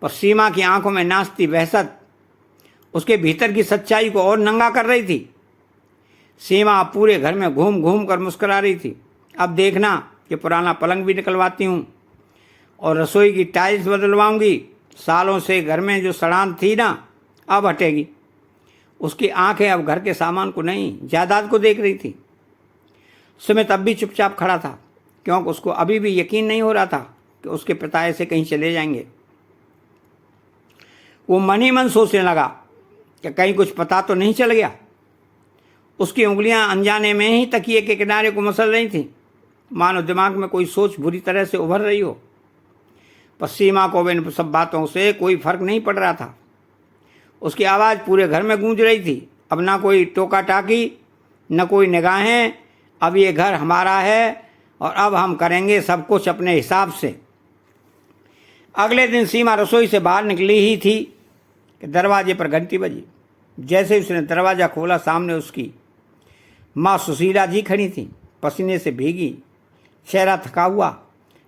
पर सीमा की आंखों में नाचती वहशत उसके भीतर की सच्चाई को और नंगा कर रही थी। सीमा पूरे घर में घूम घूम कर मुस्कुरा रही थी। अब देखना कि पुराना पलंग भी निकलवाती हूँ और रसोई की टाइल्स बदलवाऊंगी। सालों से घर में जो सड़ान थी ना, अब हटेगी। उसकी आंखें अब घर के सामान को नहीं, जायदाद को देख रही थी। सुमित अब भी चुपचाप खड़ा था, क्योंकि उसको अभी भी यकीन नहीं हो रहा था कि उसके पिता ऐसे कहीं चले जाएंगे। वो मन ही मन सोचने लगा कि कहीं कुछ पता तो नहीं चल गया। उसकी उंगलियां अनजाने में ही तकिए के किनारे को मसल रही थीं, मानो दिमाग में कोई सोच बुरी तरह से उभर रही हो। पर सीमा को इन सब बातों से कोई फर्क नहीं पड़ रहा था। उसकी आवाज़ पूरे घर में गूंज रही थी। अब ना कोई टोका टाकी, न कोई निगाहें। अब ये घर हमारा है और अब हम करेंगे सब कुछ अपने हिसाब से। अगले दिन सीमा रसोई से बाहर निकली ही थी कि दरवाजे पर घंटी बजी। जैसे उसने दरवाज़ा खोला, सामने उसकी माँ सुशीला जी खड़ी थी, पसीने से भीगी, चेहरा थका हुआ,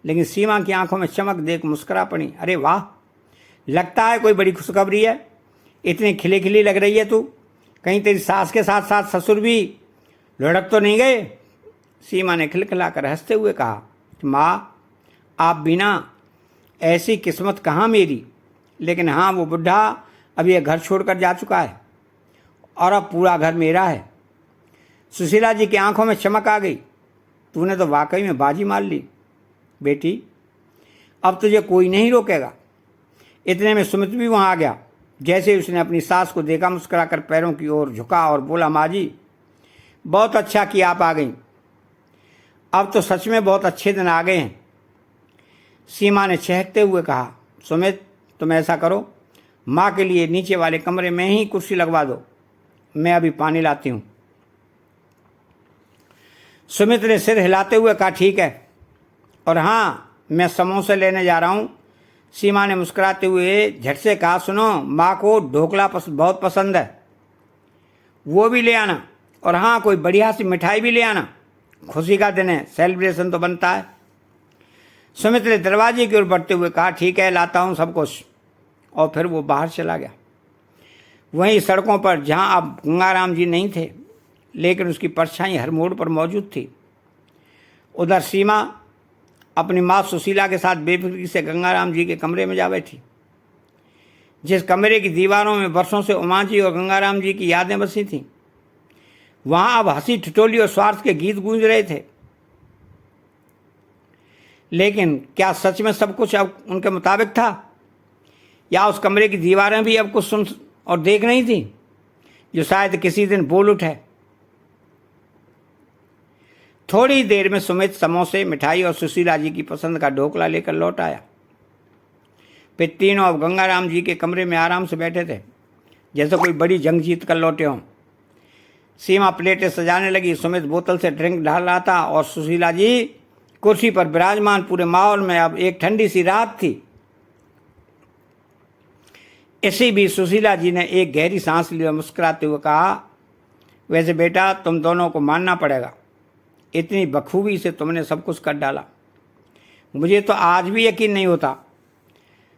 लेकिन सीमा की आंखों में चमक देख मुस्कुरा पड़ी। अरे वाह, लगता है कोई बड़ी खुशखबरी है। इतनी खिली खिली लग रही है तू। कहीं तेरी सास के साथ साथ ससुर भी लुढ़क तो नहीं गए? सीमा ने खिलखिलाकर हंसते हुए कहा, माँ आप बिना ऐसी किस्मत कहाँ मेरी। लेकिन हाँ, वो बुढ़ा अब यह घर छोड़कर जा चुका है और अब पूरा घर मेरा है। सुशीला जी की आंखों में चमक आ गई। तूने तो वाकई में बाजी मार ली बेटी, अब तुझे कोई नहीं रोकेगा। इतने में सुमित भी वहाँ आ गया। जैसे उसने अपनी सास को देखा, मुस्कुराकर पैरों की ओर झुका और बोला, माँ जी बहुत अच्छा किया आप आ गई, अब तो सच में बहुत अच्छे दिन आ गए हैं। सीमा ने चहकते हुए कहा, सुमित तुम ऐसा करो, माँ के लिए नीचे वाले कमरे में ही कुर्सी लगवा दो, मैं अभी पानी लाती हूँ। सुमित ने सिर हिलाते हुए कहा, ठीक है, और हाँ मैं समोसे लेने जा रहा हूँ। सीमा ने मुस्कुराते हुए झट से कहा, सुनो माँ को ढोकला बहुत पसंद है, वो भी ले आना, और हाँ कोई बढ़िया सी मिठाई भी ले आना। खुशी का दिन है, सेलिब्रेशन तो बनता है। सुमित ने दरवाजे की ओर बढ़ते हुए कहा, ठीक है, लाता हूँ सब कुछ। और फिर वो बाहर चला गया। वहीं सड़कों पर, जहाँ अब गंगाराम जी नहीं थे, लेकिन उसकी परछाई हर मोड़ पर मौजूद थी, उधर सीमा अपनी माँ सुशीला के साथ बेफिक्री से गंगाराम जी के कमरे में जा बैठी। जिस कमरे की दीवारों में वर्षों से उमा जी और गंगाराम जी की यादें बसी थीं, वहाँ अब हंसी ठिठोली और स्वार्थ के गीत गूंज रहे थे। लेकिन क्या सच में सब कुछ अब उनके मुताबिक था, या उस कमरे की दीवारें भी अब कुछ सुन और देख नहीं थी, जो शायद किसी दिन बोल उठे। थोड़ी देर में सुमित समोसे, मिठाई और सुशीला जी की पसंद का ढोकला लेकर लौट आया। फिर तीनों अब गंगाराम जी के कमरे में आराम से बैठे थे, जैसे कोई बड़ी जंग जीत कर लौटे हों। सीमा प्लेटें सजाने लगी, सुमित बोतल से ड्रिंक डाल रहा था और सुशीला जी कुर्सी पर विराजमान। पूरे माहौल में अब एक ठंडी सी रात थी। इसी बीच सुशीला जी ने एक गहरी सांस ली और मुस्कुराते हुए कहा, वैसे बेटा, तुम दोनों को मानना पड़ेगा, इतनी बखूबी से तुमने सब कुछ कर डाला। मुझे तो आज भी यकीन नहीं होता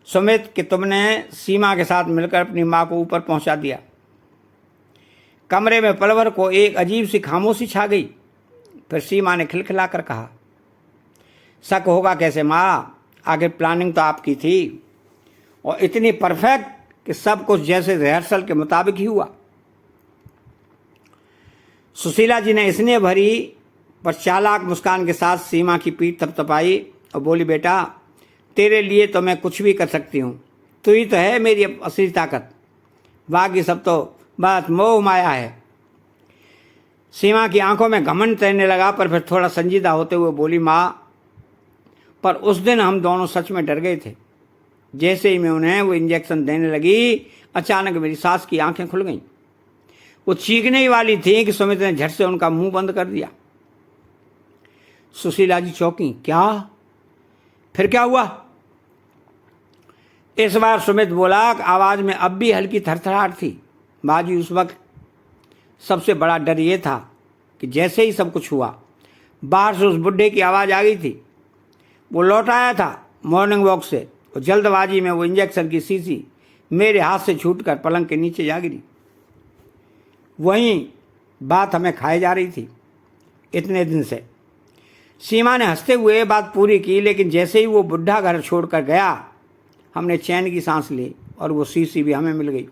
सुमित कि तुमने सीमा के साथ मिलकर अपनी माँ को ऊपर पहुंचा दिया। कमरे में पल भर को एक अजीब सी खामोशी छा गई। फिर सीमा ने खिलखिला कर कहा, शक होगा कैसे माँ, आखिर प्लानिंग तो आपकी थी, और इतनी परफेक्ट कि सब कुछ जैसे रिहर्सल के मुताबिक ही हुआ। सुशीला जी ने स्नेह भरी पर चालाक मुस्कान के साथ सीमा की पीठ थपथपाई और बोली, बेटा, तेरे लिए तो मैं कुछ भी कर सकती हूँ, तू ही तो है मेरी असली ताकत, बाकी सब तो बस मोह माया है। सीमा की आंखों में घमंड तैरने लगा, पर फिर थोड़ा संजीदा होते हुए बोली, माँ, पर उस दिन हम दोनों सच में डर गए थे। जैसे ही मैं उन्हें वो इंजेक्शन देने लगी, अचानक मेरी सास की आंखें खुल गईं। वो चीखने ही वाली थी कि सुमित ने झट से उनका मुंह बंद कर दिया। सुशीला जी चौंकी, क्या? फिर क्या हुआ? इस बार सुमित बोला, आवाज में अब भी हल्की थरथराहट थी। बाजी, उस वक्त सबसे बड़ा डर ये था कि जैसे ही सब कुछ हुआ, बाहर से उस बुड्ढे की आवाज़ आ गई थी। वो लौट आया था मॉर्निंग वॉक से, और जल्दबाजी में वो इंजेक्शन की शीशी मेरे हाथ से छूटकर पलंग के नीचे जा गिरी। वहीं बात हमें खाई जा रही थी इतने दिन से। सीमा ने हंसते हुए बात पूरी की, लेकिन जैसे ही वो बुढ़ा घर छोड़कर गया, हमने चैन की सांस ली और वो शीशी भी हमें मिल गई।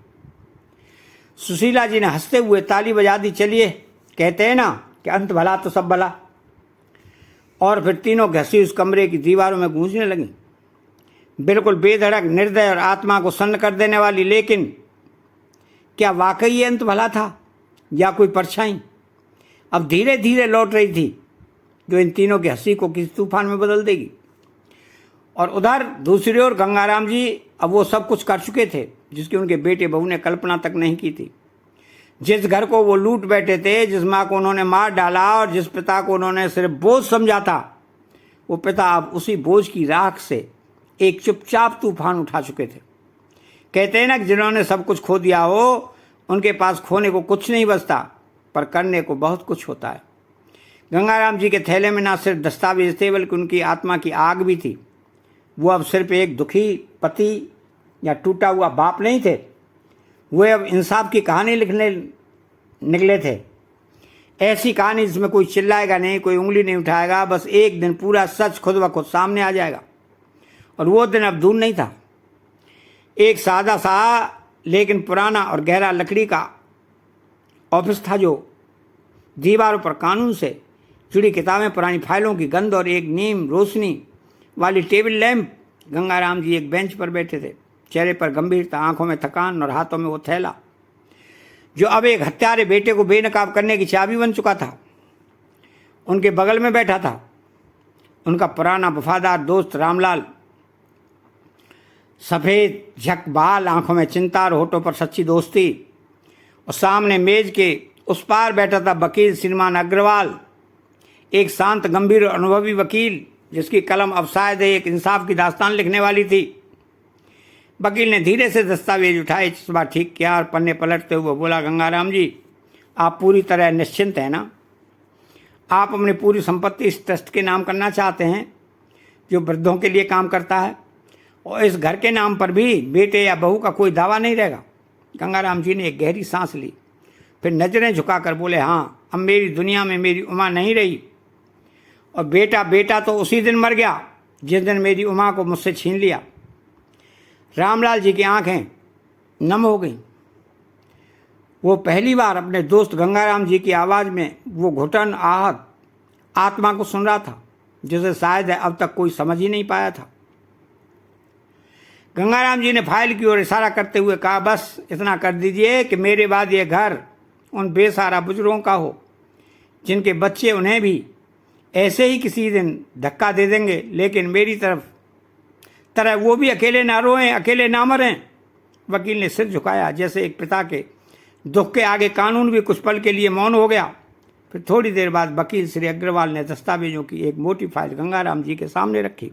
सुशीला जी ने हंसते हुए ताली बजा दी, चलिए, कहते हैं ना कि अंत भला तो सब भला। और फिर तीनों घसी उस कमरे की दीवारों में गूंजने लगी, बिल्कुल बेधड़क, निर्दय और आत्मा को सन्न कर देने वाली। लेकिन क्या वाकई ये अंत भला था, या कोई परछाई अब धीरे धीरे लौट रही थी, जो इन तीनों की हंसी को किसी तूफान में बदल देगी? और उधर दूसरी ओर गंगाराम जी अब वो सब कुछ कर चुके थे जिसकी उनके बेटे बहू ने कल्पना तक नहीं की थी। जिस घर को वो लूट बैठे थे, जिस माँ को उन्होंने मार डाला और जिस पिता को उन्होंने सिर्फ बोझ समझा था, वो पिता अब उसी बोझ की राख से एक चुपचाप तूफान उठा चुके थे। कहते हैं ना कि जिन्होंने सब कुछ खो दिया हो, उनके पास खोने को कुछ नहीं बचता, पर करने को बहुत कुछ होता है। गंगाराम जी के थैले में ना सिर्फ दस्तावेज थे, बल्कि उनकी आत्मा की आग भी थी। वो अब सिर्फ एक दुखी पति या टूटा हुआ बाप नहीं थे, वे अब इंसाफ की कहानी लिखने निकले थे। ऐसी कहानी जिसमें कोई चिल्लाएगा नहीं, कोई उंगली नहीं उठाएगा, बस एक दिन पूरा सच खुद ब खुद सामने आ जाएगा। और वो दिन अब दूर नहीं था। एक सादा सा लेकिन पुराना और गहरा लकड़ी का ऑफिस था, जो दीवारों पर कानून से जुड़ी किताबें, पुरानी फाइलों की गंध और एक नीम रोशनी वाली टेबल लैंप। गंगाराम जी एक बेंच पर बैठे थे, चेहरे पर गंभीरता, आंखों में थकान और हाथों में वो थैला जो अब एक हत्यारे बेटे को बेनकाब करने की चाबी बन चुका था। उनके बगल में बैठा था उनका पुराना वफादार दोस्त रामलाल, सफ़ेद झक बाल, आंखों में चिंता और होठों पर सच्ची दोस्ती। और सामने मेज के उस पार बैठा था वकील श्रीमान अग्रवाल, एक शांत, गंभीर और अनुभवी वकील जिसकी कलम अब शायद एक इंसाफ की दास्तान लिखने वाली थी। वकील ने धीरे से दस्तावेज उठाए, चश्मा ठीक किया और पन्ने पलटते हुए बोला, गंगाराम जी, आप पूरी तरह निश्चिंत हैं ना? आप अपनी पूरी संपत्ति इस ट्रस्ट के नाम करना चाहते हैं जो वृद्धों के लिए काम करता है, और इस घर के नाम पर भी बेटे या बहू का कोई दावा नहीं रहेगा। गंगाराम जी ने एक गहरी सांस ली, फिर नजरें झुकाकर बोले, हाँ, अब मेरी दुनिया में मेरी उमा नहीं रही, और बेटा तो उसी दिन मर गया जिस दिन मेरी उमा को मुझसे छीन लिया। रामलाल जी की आंखें नम हो गईं। वो पहली बार अपने दोस्त गंगाराम जी की आवाज़ में वो घुटन आहत आत्मा को सुन रहा था जिसे शायद अब तक कोई समझ ही नहीं पाया था। गंगाराम जी ने फाइल की ओर इशारा करते हुए कहा, बस इतना कर दीजिए कि मेरे बाद ये घर उन बेसहारा बुजुर्गों का हो जिनके बच्चे उन्हें भी ऐसे ही किसी दिन धक्का दे देंगे, लेकिन मेरी तरह वो भी अकेले ना रोएं, अकेले ना मरें। वकील ने सिर झुकाया जैसे एक पिता के दुख के आगे कानून भी कुछ पल के लिए मौन हो गया। फिर थोड़ी देर बाद वकील श्री अग्रवाल ने दस्तावेजों की एक मोटी फाइल गंगाराम जी के सामने रखी।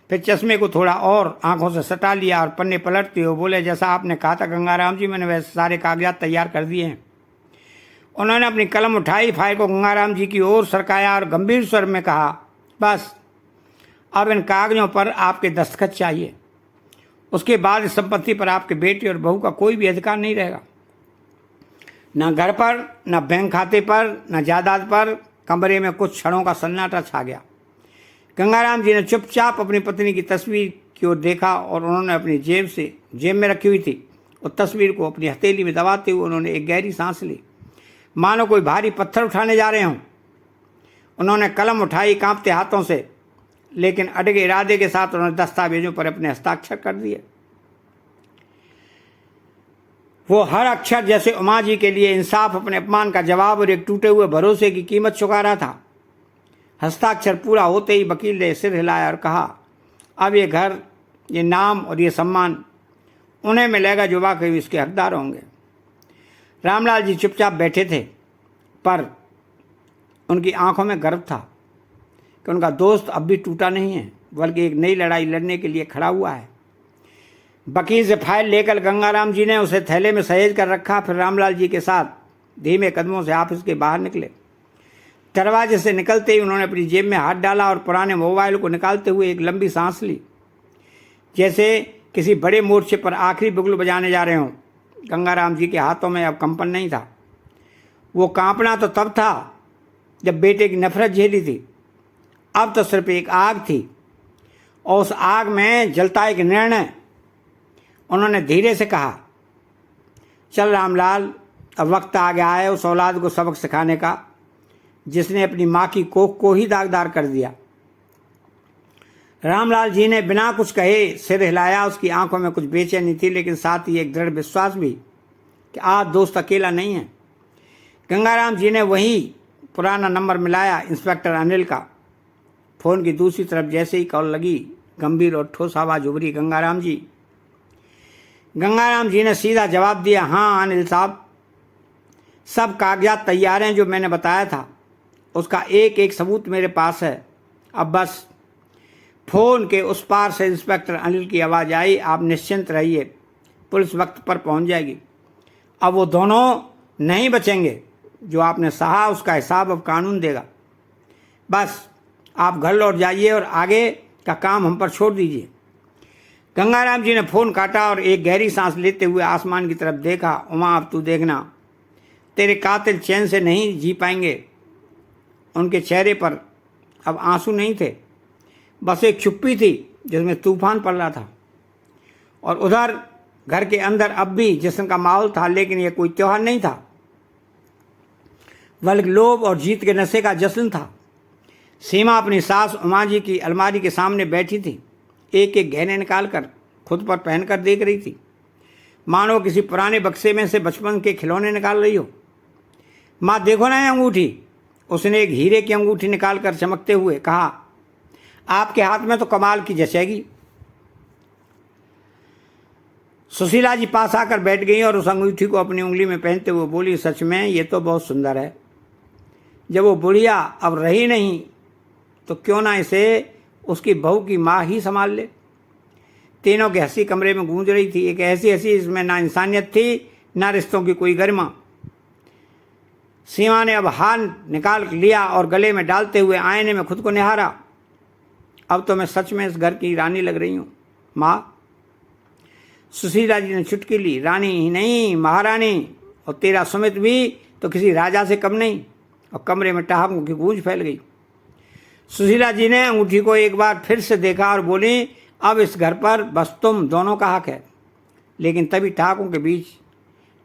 फिर चश्मे को थोड़ा और आंखों से सटा लिया और पन्ने पलटते हुए बोले, जैसा आपने कहा था गंगाराम जी, मैंने वैसे सारे कागजात तैयार कर दिए हैं। उन्होंने अपनी कलम उठाई, फाइल को गंगाराम जी की ओर सरकाया और गंभीर स्वर में कहा, बस अब इन कागजों पर आपके दस्तखत चाहिए। उसके बाद इस संपत्ति पर आपके बेटे और बहू का कोई भी अधिकार नहीं रहेगा, न घर पर, न बैंक खाते पर, न जायदाद पर। कमरे में कुछ क्षणों का सन्नाटा छा गया। गंगाराम जी ने चुपचाप अपनी पत्नी की तस्वीर की ओर देखा और उन्होंने अपनी जेब में रखी हुई थी उस तस्वीर को अपनी हथेली में दबाते हुए उन्होंने एक गहरी सांस ली, मानो कोई भारी पत्थर उठाने जा रहे हों। उन्होंने कलम उठाई कांपते हाथों से, लेकिन अड़गे इरादे के साथ उन्होंने दस्तावेजों पर अपने हस्ताक्षर कर दिए। वो हर अक्षर जैसे उमा जी के लिए इंसाफ, अपने अपमान का जवाब और एक टूटे हुए भरोसे की कीमत चुका रहा था। हस्ताक्षर पूरा होते ही वकील ने सिर हिलाया और कहा, अब ये घर, ये नाम और ये सम्मान उन्हें मिलेगा जो वाकई इसके हकदार होंगे। रामलाल जी चुपचाप बैठे थे, पर उनकी आंखों में गर्व था कि उनका दोस्त अब भी टूटा नहीं है, बल्कि एक नई लड़ाई लड़ने के लिए खड़ा हुआ है। वकील से फाइल लेकर गंगाराम जी ने उसे थैले में सहेज कर रखा। फिर रामलाल जी के साथ धीमे कदमों से ऑफिस के बाहर निकले। दरवाजे से निकलते ही उन्होंने अपनी जेब में हाथ डाला और पुराने मोबाइल को निकालते हुए एक लंबी सांस ली, जैसे किसी बड़े मोर्चे पर आखिरी बिगुल बजाने जा रहे हों। गंगाराम जी के हाथों में अब कंपन नहीं था। वो कांपना तो तब था जब बेटे की नफरत झेली थी, अब तो सिर्फ एक आग थी, और उस आग में जलता एक निर्णय। उन्होंने धीरे से कहा, चल रामलाल, अब वक्त आ गया है उस औलाद को सबक सिखाने का जिसने अपनी माँ की कोख को ही दागदार कर दिया। रामलाल जी ने बिना कुछ कहे सिर हिलाया। उसकी आंखों में कुछ बेचैनी थी, लेकिन साथ ही एक दृढ़ विश्वास भी कि आज दोस्त अकेला नहीं है। गंगाराम जी ने वही पुराना नंबर मिलाया, इंस्पेक्टर अनिल का। फोन की दूसरी तरफ जैसे ही कॉल लगी, गंभीर और ठोस आवाज उभरी, गंगाराम जी। गंगाराम जी ने सीधा जवाब दिया, हाँ अनिल साहब, सब कागजात तैयार हैं जो मैंने बताया था, उसका एक एक सबूत मेरे पास है। अब बस। फोन के उस पार से इंस्पेक्टर अनिल की आवाज़ आई, आप निश्चिंत रहिए, पुलिस वक्त पर पहुंच जाएगी। अब वो दोनों नहीं बचेंगे। जो आपने सहा उसका हिसाब अब कानून देगा। बस आप घर लौट जाइए और आगे का काम हम पर छोड़ दीजिए। गंगाराम जी ने फ़ोन काटा और एक गहरी सांस लेते हुए आसमान की तरफ देखा। उमा, अब तू देखना, तेरे कातिल चैन से नहीं जी पाएंगे। उनके चेहरे पर अब आंसू नहीं थे, बस एक चुप्पी थी जिसमें तूफान पड़ रहा था। और उधर घर के अंदर अब भी जश्न का माहौल था, लेकिन यह कोई त्योहार नहीं था, बल्कि लोभ और जीत के नशे का जश्न था। सीमा अपनी सास उमा जी की अलमारी के सामने बैठी थी, एक एक गहने निकालकर खुद पर पहनकर देख रही थी, मानो किसी पुराने बक्से में से बचपन के खिलौने निकाल रही हो। माँ देखो ना ये अंगूठी। उसने एक हीरे की अंगूठी निकालकर चमकते हुए कहा, आपके हाथ में तो कमाल की जचेगी। सुशीला जी पास आकर बैठ गई और उस अंगूठी को अपनी उंगली में पहनते हुए बोली, सच में ये तो बहुत सुंदर है। जब वो बुढ़िया अब रही नहीं तो क्यों ना इसे उसकी बहू की माँ ही संभाल ले। तीनों की हंसी कमरे में गूंज रही थी, एक ऐसी हंसी जिसमें ना इंसानियत थी ना रिश्तों की कोई गरिमा। सीमा ने अब हाथ निकाल लिया और गले में डालते हुए आईने में खुद को निहारा। अब तो मैं सच में इस घर की रानी लग रही हूँ माँ। सुशीला जी ने चुटकी ली। रानी ही नहीं, महारानी। और तेरा सुमित भी तो किसी राजा से कम नहीं। और कमरे में ठहाकों की गूंज फैल गई। सुशीला जी ने अंगूठी को एक बार फिर से देखा और बोली, अब इस घर पर बस तुम दोनों का हक है। लेकिन तभी ठहाकों के बीच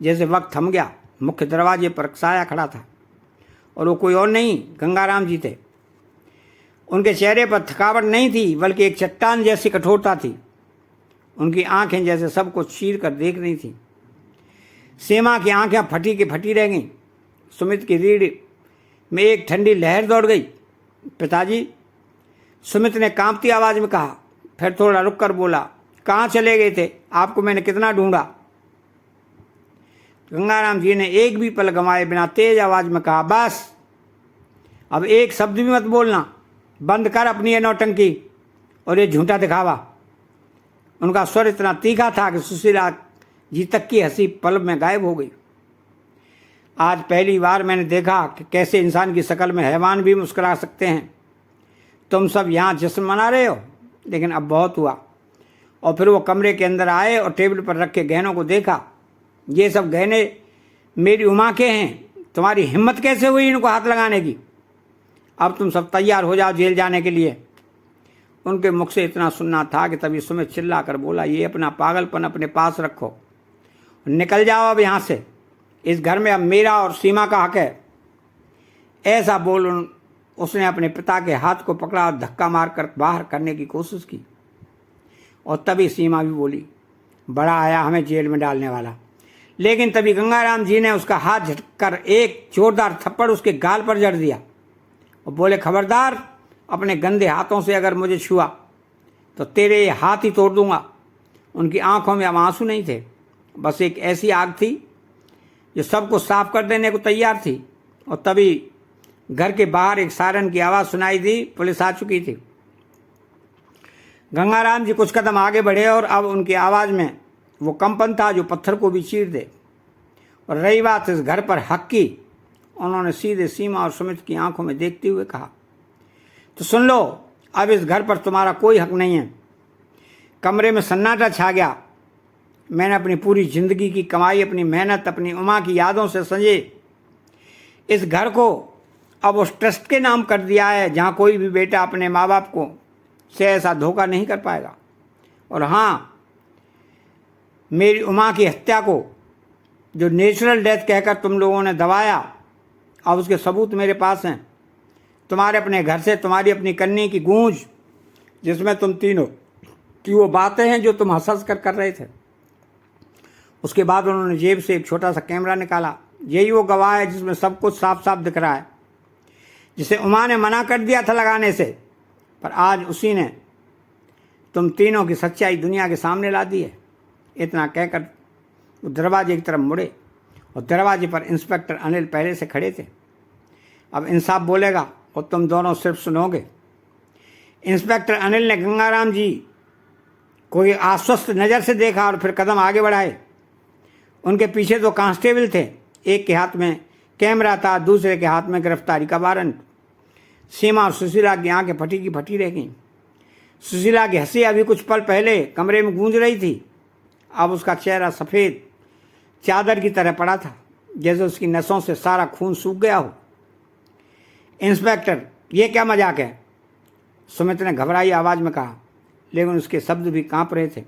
जैसे वक्त थम गया। मुख्य दरवाजे पर साया खड़ा था और वो कोई और नहीं, गंगाराम जी थे। उनके चेहरे पर थकावट नहीं थी, बल्कि एक चट्टान जैसी कठोरता थी। उनकी आंखें जैसे सबको चीर कर देख रही थी। सीमा की आंखें फटी की फटी रह गईं। सुमित की रीढ़ में एक ठंडी लहर दौड़ गई। पिताजी, सुमित ने कांपती आवाज में कहा। फिर थोड़ा रुक कर बोला, कहाँ चले गए थे? आपको मैंने कितना ढूंढा। गंगाराम जी ने एक भी पल गंवाए बिना तेज आवाज में कहा, बस अब एक शब्द भी मत बोलना। बंद कर अपनी ये नौटंकी और ये झूठा दिखावा। उनका स्वर इतना तीखा था कि सुशीला जी तक की हंसी पल में गायब हो गई। आज पहली बार मैंने देखा कि कैसे इंसान की शक्ल में हैवान भी मुस्कुरा सकते हैं। तुम सब यहाँ जश्न मना रहे हो, लेकिन अब बहुत हुआ। और फिर वो कमरे के अंदर आए और टेबल पर रखे गहनों को देखा। ये सब गहने मेरी उमा के हैं। तुम्हारी हिम्मत कैसे हुई इनको हाथ लगाने की? अब तुम सब तैयार हो जाओ जेल जाने के लिए। उनके मुख से इतना सुनना था कि तभी सुमित चिल्ला कर बोला, ये अपना पागलपन अपने पास रखो, निकल जाओ अब यहाँ से। इस घर में अब मेरा और सीमा का हक है। ऐसा बोल उसने अपने पिता के हाथ को पकड़ा और धक्का मारकर बाहर करने की कोशिश की। और तभी सीमा भी बोली, बड़ा आया हमें जेल में डालने वाला। लेकिन तभी गंगाराम जी ने उसका हाथ झटकर एक जोरदार थप्पड़ उसके गाल पर जड़ दिया और बोले, खबरदार, अपने गंदे हाथों से अगर मुझे छुआ तो तेरे ये हाथ ही तोड़ दूंगा। उनकी आंखों में अब आंसू नहीं थे, बस एक ऐसी आग थी जो सबको साफ कर देने को तैयार थी। और तभी घर के बाहर एक सायरन की आवाज़ सुनाई दी। पुलिस आ चुकी थी। गंगाराम जी कुछ कदम आगे बढ़े और अब उनकी आवाज़ में वो कंपन था जो पत्थर को भी चीर दे। और रही बात इस घर पर हक की, उन्होंने सीधे सीमा और सुमित की आंखों में देखते हुए कहा, तो सुन लो, अब इस घर पर तुम्हारा कोई हक नहीं है। कमरे में सन्नाटा छा गया। मैंने अपनी पूरी जिंदगी की कमाई, अपनी मेहनत, अपनी उमा की यादों से संजे इस घर को अब उस ट्रस्ट के नाम कर दिया है जहाँ कोई भी बेटा अपने माँ बाप को से ऐसा धोखा नहीं कर पाएगा। और हाँ, मेरी उमा की हत्या को जो नेचुरल डेथ कहकर तुम लोगों ने दबाया, अब उसके सबूत मेरे पास हैं। तुम्हारे अपने घर से तुम्हारी अपनी कन्नी की गूंज, जिसमें तुम तीनों की वो बातें हैं जो तुम हंस कर रहे थे। उसके बाद उन्होंने जेब से एक छोटा सा कैमरा निकाला। यही वो गवाह है जिसमें सब कुछ साफ साफ दिख रहा है, जिसे उमा ने मना कर दिया था लगाने से, पर आज उसी ने तुम तीनों की सच्चाई दुनिया के सामने ला दी है। इतना कहकर वो दरवाजे की तरफ मुड़े और दरवाजे पर इंस्पेक्टर अनिल पहले से खड़े थे। अब इंसाफ बोलेगा और तुम दोनों सिर्फ सुनोगे। इंस्पेक्टर अनिल ने गंगाराम जी को एक आश्वस्त नज़र से देखा और फिर कदम आगे बढ़ाए। उनके पीछे दो कांस्टेबल थे। एक के हाथ में कैमरा था, दूसरे के हाथ में गिरफ्तारी का वारंट। सीमा और सुशीला की आंखें फटी की फटी रह गईं। सुशीला की हंसी अभी कुछ पल पहले कमरे में गूंज रही थी। अब उसका चेहरा सफ़ेद चादर की तरह पड़ा था, जैसे उसकी नसों से सारा खून सूख गया हो। इंस्पेक्टर, ये क्या मजाक है? सुमित ने घबराई आवाज़ में कहा, लेकिन उसके शब्द भी कांप रहे थे।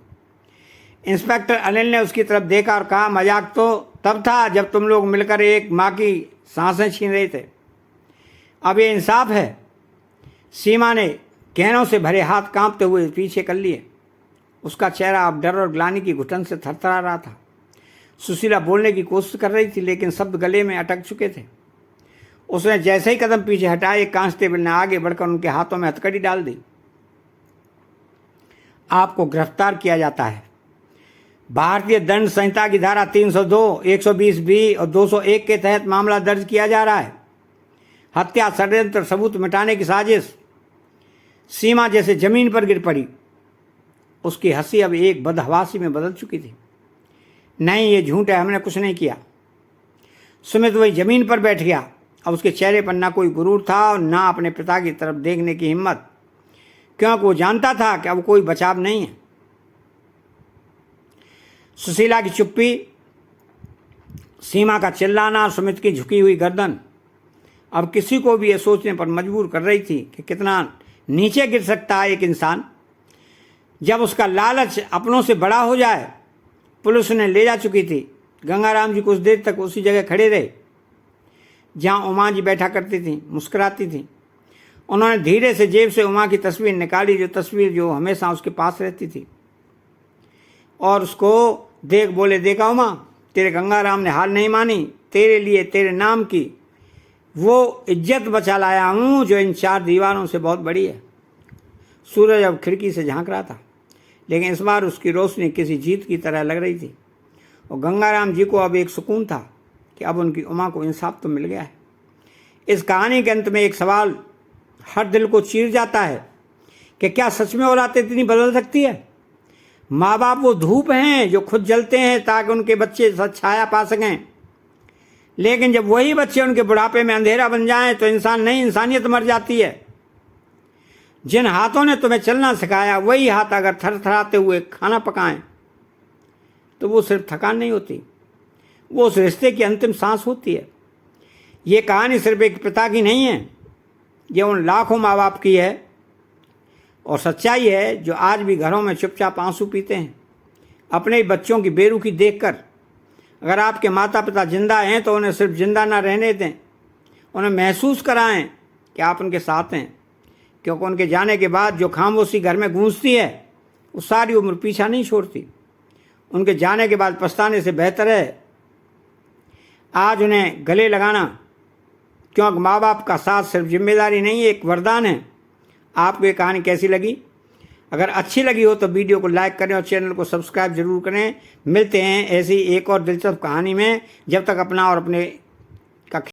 इंस्पेक्टर अनिल ने उसकी तरफ देखा और कहा, मजाक तो तब था जब तुम लोग मिलकर एक माँ की सांसें छीन रहे थे। अब ये इंसाफ है। सीमा ने गहनों से भरे हाथ कांपते हुए पीछे कर लिए। उसका चेहरा अब डर और ग्लानि की घुटन से थरथरा रहा था। सुशीला बोलने की कोशिश कर रही थी, लेकिन शब्द गले में अटक चुके थे। उसने जैसे ही कदम पीछे हटाए, कांस्टेबल ने आगे बढ़कर उनके हाथों में हथकड़ी डाल दी। आपको गिरफ्तार किया जाता है। भारतीय दंड संहिता की धारा 302, 120B और 201 के तहत मामला दर्ज किया जा रहा है। हत्या, षड्यंत्र, सबूत मिटाने की साजिश। सीमा जैसे जमीन पर गिर पड़ी। उसकी हंसी अब एक बदहवासी में बदल चुकी थी। नहीं, ये झूठ है, हमने कुछ नहीं किया। सुमित वही जमीन पर बैठ गया। अब उसके चेहरे पर ना कोई गुरूर था और ना अपने पिता की तरफ देखने की हिम्मत, क्योंकि वो जानता था कि अब कोई बचाव नहीं है। सुशीला की चुप्पी, सीमा का चिल्लाना, सुमित की झुकी हुई गर्दन अब किसी को भी ये सोचने पर मजबूर कर रही थी कि कितना नीचे गिर सकता है एक इंसान जब उसका लालच अपनों से बड़ा हो जाए। पुलिस उन्हें ले जा चुकी थी। गंगाराम जी कुछ देर तक उसी जगह खड़े रहे जहाँ उमा जी बैठा करती थी, मुस्कुराती थी। उन्होंने धीरे से जेब से उमा की तस्वीर निकाली, जो तस्वीर जो हमेशा उसके पास रहती थी, और उसको देख बोले, देखा उमा, तेरे गंगाराम ने हार नहीं मानी, तेरे लिए, तेरे नाम की वो इज्जत बचा लाया हूँ जो इन 4 दीवारों से बहुत बड़ी है। सूरज अब खिड़की से झांक रहा था, लेकिन इस बार उसकी रोशनी किसी जीत की तरह लग रही थी, और गंगाराम जी को अब एक सुकून था कि अब उनकी उमा को इंसाफ तो मिल गया है। इस कहानी के अंत में एक सवाल हर दिल को चीर जाता है कि क्या सच में औलाद इतनी बदल सकती है? माँ बाप वो धूप हैं जो खुद जलते हैं ताकि उनके बच्चे छाया पा सकें, लेकिन जब वही बच्चे उनके बुढ़ापे में अंधेरा बन जाएं तो इंसान नहीं, इंसानियत मर जाती है। जिन हाथों ने तुम्हें चलना सिखाया वही हाथ अगर थरथराते हुए खाना पकाएं तो वो सिर्फ थकान नहीं होती, वो उस रिश्ते की अंतिम सांस होती है। ये कहानी सिर्फ एक पिता की नहीं है, ये उन लाखों माँ बाप की है, और सच्चाई है जो आज भी घरों में चुपचाप आंसू पीते हैं अपने ही बच्चों की बेरुखी देखकर। अगर आपके माता पिता जिंदा हैं तो उन्हें सिर्फ जिंदा ना रहने दें, उन्हें महसूस कराएं कि आप उनके साथ हैं, क्योंकि उनके जाने के बाद जो खामोशी घर में गूंजती है वो सारी उम्र पीछा नहीं छोड़ती। उनके जाने के बाद पछताने से बेहतर है आज उन्हें गले लगाना, क्योंकि माँ बाप का साथ सिर्फ जिम्मेदारी नहीं, एक वरदान है। आपको ये कहानी कैसी लगी? अगर अच्छी लगी हो तो वीडियो को लाइक करें और चैनल को सब्सक्राइब जरूर करें। मिलते हैं ऐसी एक और दिलचस्प कहानी में। जब तक अपना और अपने